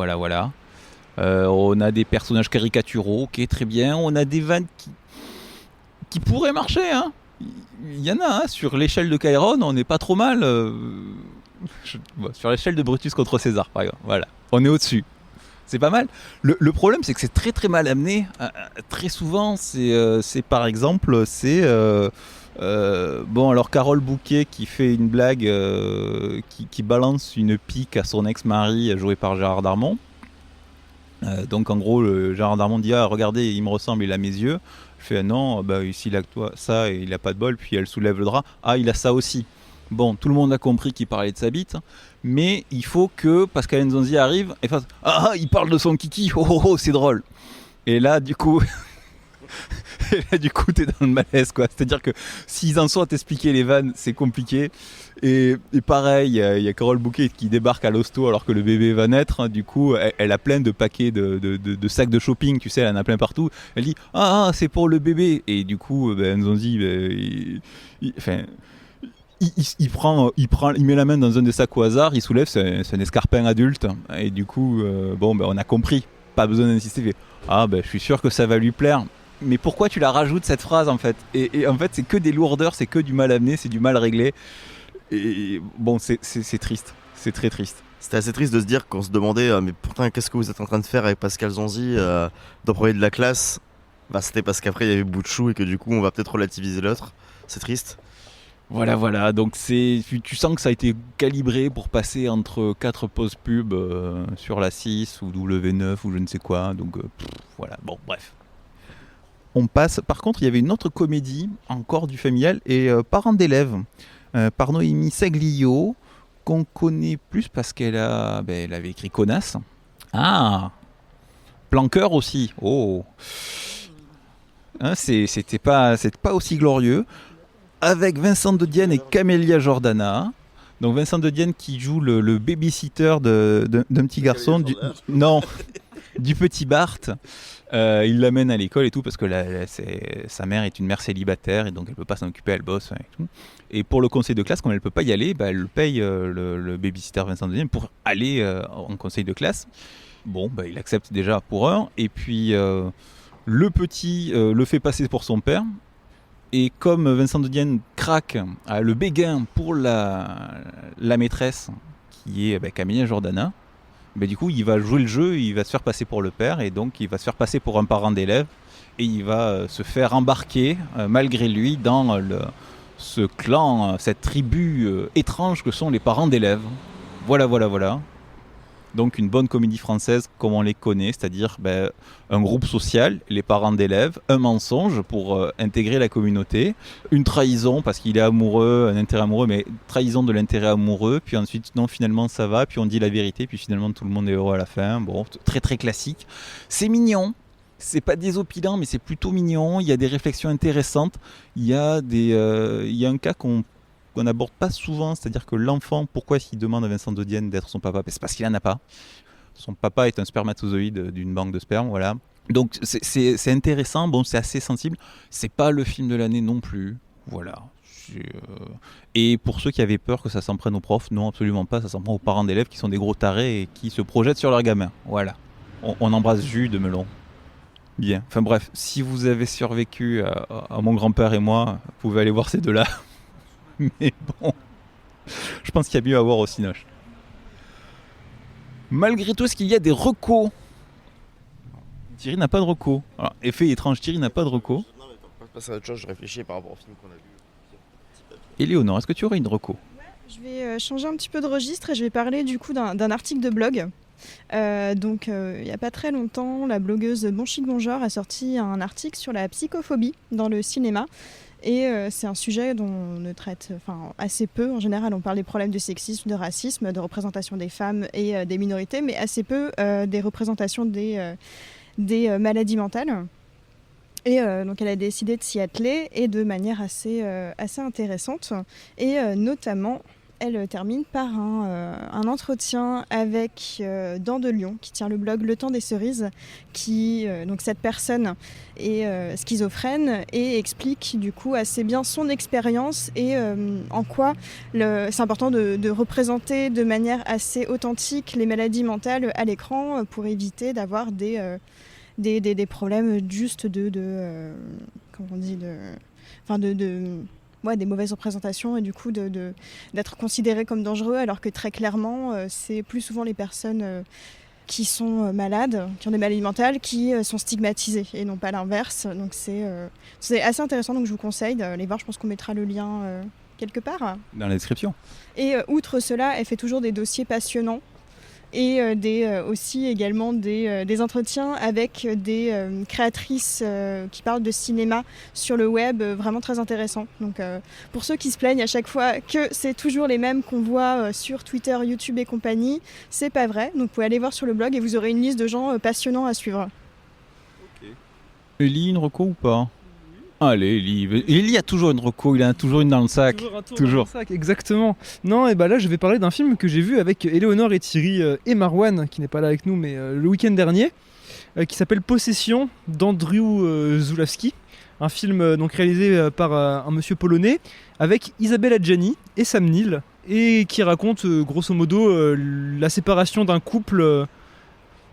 [SPEAKER 1] On a des personnages caricaturaux, ok, très bien. On a des vannes qui pourraient marcher, hein. Il y en a, hein. Sur l'échelle de Chiron, on n'est pas trop mal. Sur l'échelle de Brutus contre César, par exemple. Voilà, on est au-dessus. C'est pas mal. Le problème, c'est que c'est très très mal amené. Très souvent, c'est par exemple, alors Carole Bouquet qui fait une blague, qui balance une pique à son ex-mari, joué par Gérard Darmon. Donc en gros, Gérard Darmon dit « Ah, regardez, il me ressemble, il a mes yeux ». Je fais « Non, ici il a ça et il a pas de bol ». Puis elle soulève le drap « Ah, il a ça aussi ». Bon, tout le monde a compris qu'il parlait de sa bite, mais il faut que Pascal Nzonzi arrive et fasse « Ah, il parle de son kiki, oh, c'est drôle ». Et là, du coup, t'es dans le malaise, quoi. C'est-à-dire que s'ils en sont à t'expliquer les vannes, c'est compliqué. Et pareil, il y a Carole Bouquet qui débarque à l'hosto alors que le bébé va naître. Du coup, elle a plein de paquets de sacs de shopping, tu sais, elle en a plein partout. Elle dit « Ah, c'est pour le bébé ». Et du coup, Nzonzi, il met la main dans un des sacs au hasard, il soulève, c'est un escarpin adulte. Et du coup, on a compris. Pas besoin d'insister. Il fait, je suis sûr que ça va lui plaire. Mais pourquoi tu la rajoutes cette phrase en fait ? Et en fait, c'est que des lourdeurs, c'est que du mal amené, c'est du mal réglé. Et bon, c'est triste. C'est très triste.
[SPEAKER 2] C'était assez triste de se dire qu'on se demandait mais pourtant qu'est-ce que vous êtes en train de faire avec Pascal Zonzi dans Premier de la classe ? C'était parce qu'après il y avait Bouchou et que du coup on va peut-être relativiser l'autre. C'est triste.
[SPEAKER 1] Voilà, donc tu sens que ça a été calibré pour passer entre 4 pauses pub sur la 6 ou W9 ou je ne sais quoi, donc voilà, bon bref. On passe, par contre il y avait une autre comédie, encore du familial, et Parents d'élèves, par Noémie Saglio, qu'on connaît plus parce qu'elle avait écrit Connasse. Ah, Planqueur aussi, oh, hein, c'était pas aussi glorieux. Avec Vincent de Dienne et Camélia Jordana. Donc Vincent de Dienne qui joue le babysitter d'un petit garçon, du petit Bart. Il l'amène à l'école et tout parce que sa mère est une mère célibataire et donc elle peut pas s'en occuper, elle bosse et tout. Et pour le conseil de classe, comme elle peut pas y aller, elle paye le babysitter Vincent de Dienne pour aller en conseil de classe. Bon, il accepte déjà pour un. Et puis le petit le fait passer pour son père. Et comme Vincent de Dienne craque le béguin pour la maîtresse, qui est Camélia Jordana, du coup il va jouer le jeu, il va se faire passer pour le père, et donc il va se faire passer pour un parent d'élève, et il va se faire embarquer, malgré lui, dans ce clan, cette tribu étrange que sont les parents d'élèves. Voilà. Donc une bonne comédie française comme on les connaît, c'est-à-dire un groupe social, les parents d'élèves, un mensonge pour intégrer la communauté, une trahison parce qu'il est amoureux, un intérêt amoureux, mais trahison de l'intérêt amoureux, puis ensuite non finalement ça va, puis on dit la vérité, puis finalement tout le monde est heureux à la fin. Bon, très très classique. C'est mignon, c'est pas désopilant, mais c'est plutôt mignon, il y a des réflexions intéressantes, il y a un cas qu'on n'aborde pas souvent, c'est-à-dire que l'enfant, pourquoi est-ce qu'il demande à Vincent de Dienne d'être son papa ? C'est parce qu'il n'en a pas. Son papa est un spermatozoïde d'une banque de sperme, voilà. Donc c'est intéressant, bon, c'est assez sensible. C'est pas le film de l'année non plus, voilà. Et pour ceux qui avaient peur que ça s'en prenne aux profs, non, absolument pas, ça s'en prend aux parents d'élèves qui sont des gros tarés et qui se projettent sur leurs gamins, voilà. On embrasse Jules de Melon. Bien, enfin bref, si vous avez survécu à mon grand-père et moi, vous pouvez aller voir ces deux-là. Mais bon, je pense qu'il y a mieux à voir au Cinoche. Malgré tout, est-ce qu'il y a des recos ? Thierry n'a pas de recos. Alors, effet étrange, Thierry n'a pas de recos.
[SPEAKER 2] Non, mais on peut passer à autre chose, je réfléchis par rapport au film qu'on a vu.
[SPEAKER 1] Éléonore, est-ce que tu aurais une reco ?
[SPEAKER 14] Je vais changer un petit peu de registre et je vais parler du coup d'un article de blog. Il n'y a pas très longtemps, la blogueuse Bon Chic Bon Genre a sorti un article sur la psychophobie dans le cinéma. Et c'est un sujet dont on ne traite assez peu. En général, on parle des problèmes de sexisme, de racisme, de représentation des femmes et des minorités, mais assez peu des représentations des maladies mentales. Et donc elle a décidé de s'y atteler et de manière assez intéressante. Et notamment, elle termine par un entretien avec Dan de Lyon, qui tient le blog Le Temps des Cerises, donc cette personne est schizophrène et explique du coup assez bien son expérience et en quoi c'est important de représenter de manière assez authentique les maladies mentales à l'écran pour éviter d'avoir des problèmes juste des mauvaises représentations et du coup d'être considérés comme dangereux, alors que très clairement c'est plus souvent les personnes qui sont malades, qui ont des maladies mentales, qui sont stigmatisées et non pas l'inverse. Donc c'est assez intéressant, donc je vous conseille d'aller voir. Je pense qu'on mettra le lien quelque part
[SPEAKER 1] dans la description. Et
[SPEAKER 14] outre cela, elle fait toujours des dossiers passionnants et aussi également des entretiens avec des créatrices qui parlent de cinéma sur le web, vraiment très intéressant. Donc pour ceux qui se plaignent à chaque fois que c'est toujours les mêmes qu'on voit sur Twitter, YouTube et compagnie, c'est pas vrai. Donc vous pouvez aller voir sur le blog et vous aurez une liste de gens passionnants à suivre.
[SPEAKER 1] Okay. Ellie, une reco ou pas ? Allez, Ellie a toujours une reco, il a toujours une dans le sac.
[SPEAKER 8] Toujours. Dans le sac, exactement. Non, et là, je vais parler d'un film que j'ai vu avec Éléonore et Thierry et Marwan, qui n'est pas là avec nous, mais le week-end dernier, qui s'appelle Possession d'Andrew Zulawski. Un film donc réalisé par un monsieur polonais avec Isabelle Adjani et Sam Neill et qui raconte grosso modo la séparation d'un couple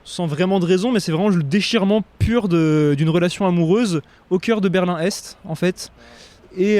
[SPEAKER 8] sans vraiment de raison, mais c'est vraiment le déchirement pur d'une relation amoureuse au cœur de Berlin-Est en fait. Et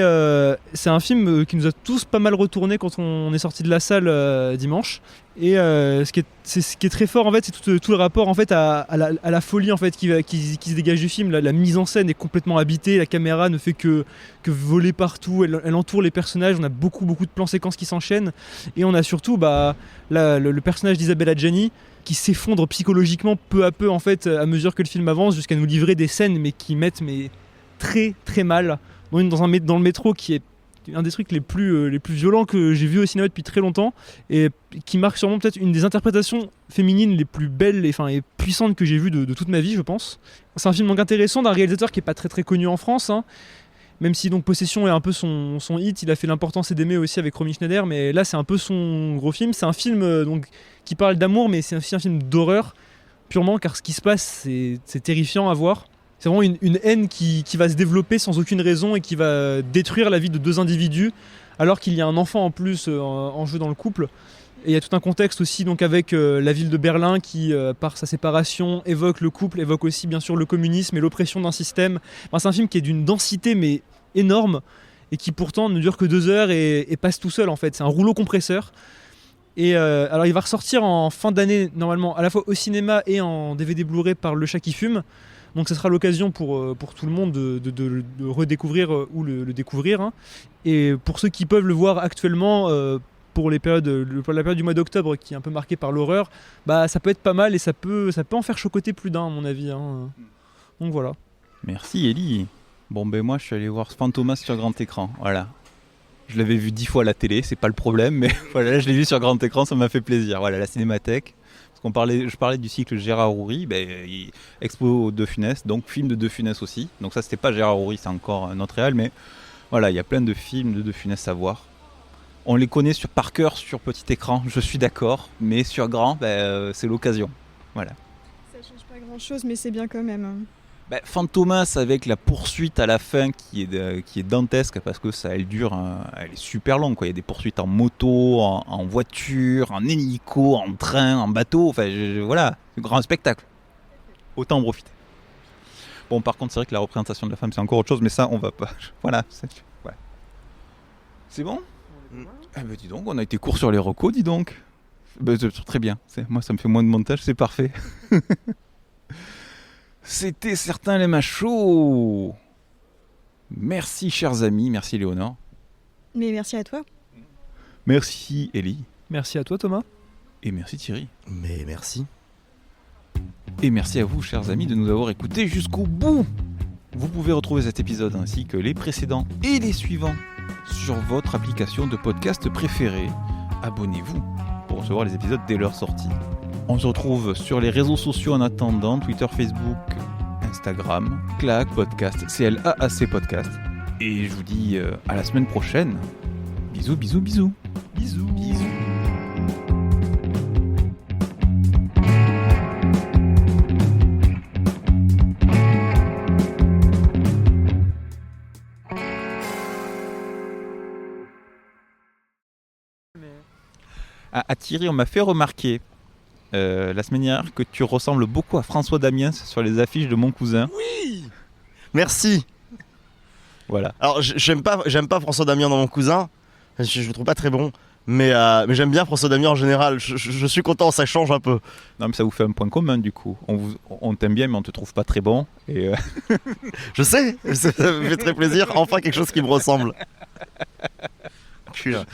[SPEAKER 8] c'est un film qui nous a tous pas mal retourné quand on est sorti de la salle dimanche. Et ce qui est très fort en fait, c'est tout le rapport en fait à la folie en fait qui se dégage du film. La mise en scène est complètement habitée, la caméra ne fait que voler partout, elle entoure les personnages. On a beaucoup de plans séquences qui s'enchaînent et on a surtout le personnage d'Isabelle Adjani qui s'effondre psychologiquement peu à peu en fait à mesure que le film avance jusqu'à nous livrer des scènes mais qui mettent très très mal. Dans le métro qui est un des trucs les plus violents que j'ai vu au cinéma depuis très longtemps et qui marque sûrement peut-être une des interprétations féminines les plus belles et puissantes que j'ai vues de toute ma vie, je pense. C'est un film donc intéressant d'un réalisateur qui est pas très très connu en France, hein. Même si donc Possession est un peu son hit, il a fait L'importance est d'aimer aussi avec Romy Schneider, mais là c'est un peu son gros film. C'est un film donc qui parle d'amour, mais c'est aussi un film d'horreur purement, car ce qui se passe c'est terrifiant à voir. C'est vraiment une haine qui va se développer sans aucune raison et qui va détruire la vie de deux individus alors qu'il y a un enfant en plus en jeu dans le couple. Et il y a tout un contexte aussi donc avec la ville de Berlin qui, par sa séparation, évoque le couple, évoque aussi bien sûr le communisme et l'oppression d'un système. Enfin, c'est un film qui est d'une densité mais énorme et qui pourtant ne dure que 2 heures et passe tout seul en fait. C'est un rouleau compresseur. Et alors il va ressortir en fin d'année normalement à la fois au cinéma et en DVD Blu-ray par Le Chat qui fume. Donc ça sera l'occasion pour tout le monde de redécouvrir ou le découvrir. Hein. Et pour ceux qui peuvent le voir actuellement, pour la période du mois d'octobre qui est un peu marquée par l'horreur, ça peut être pas mal et ça peut en faire chocoter plus d'un à mon avis. Hein. Donc voilà.
[SPEAKER 1] Merci Ellie. Bon moi je suis allé voir Fantomas sur grand écran, voilà. Je l'avais vu 10 fois à la télé, c'est pas le problème, mais voilà, là je l'ai vu sur grand écran, ça m'a fait plaisir. Voilà, la Cinémathèque. Je parlais du cycle Gérard Houry, Expo De Funès, donc film de De Funès aussi. Donc ça c'était pas Gérard Houry, c'est encore un autre réal, mais voilà, il y a plein de films de De Funès à voir. On les connaît par cœur sur petit écran, je suis d'accord, mais sur grand, c'est l'occasion. Voilà.
[SPEAKER 14] Ça change pas grand chose, mais c'est bien quand même.
[SPEAKER 1] Fantomas avec la poursuite à la fin qui est dantesque parce que elle est super longue quoi. Il y a des poursuites en moto, en voiture, en hélico, en train, en bateau, voilà, c'est un grand spectacle. Autant en profiter. Bon par contre c'est vrai que la représentation de la femme c'est encore autre chose mais ça on va pas. Voilà. C'est bon ? Dis donc, on a été court sur les recos, dis donc. Très bien, moi ça me fait moins de montage, c'est parfait. C'était Certains les machos. Merci chers amis, merci Léonore.
[SPEAKER 14] Mais merci à toi.
[SPEAKER 1] Merci Ellie.
[SPEAKER 8] Merci à toi Thomas.
[SPEAKER 1] Et merci Thierry.
[SPEAKER 2] Mais merci.
[SPEAKER 1] Et merci à vous chers amis de nous avoir écoutés jusqu'au bout. Vous pouvez retrouver cet épisode ainsi que les précédents et les suivants sur votre application de podcast préférée. Abonnez-vous pour recevoir les épisodes dès leur sortie. On se retrouve sur les réseaux sociaux en attendant, Twitter, Facebook, Instagram, Clac Podcast, CLAAC Podcast. Et je vous dis à la semaine prochaine. Bisous, bisous, bisous. Bisous. Bisous. À Thierry, on m'a fait remarquer la semaine dernière que tu ressembles beaucoup à François Damiens sur les affiches de Mon Cousin.
[SPEAKER 2] Oui. Merci.
[SPEAKER 1] Voilà.
[SPEAKER 2] Alors j'aime pas François Damiens dans Mon Cousin. Je le trouve pas très bon. Mais j'aime bien François Damiens en général. Je suis content, ça change un peu.
[SPEAKER 1] Non mais ça vous fait un point commun du coup. On t'aime bien mais on te trouve pas très bon. Et
[SPEAKER 2] Je sais, ça me fait très plaisir. Enfin quelque chose qui me ressemble. Putain.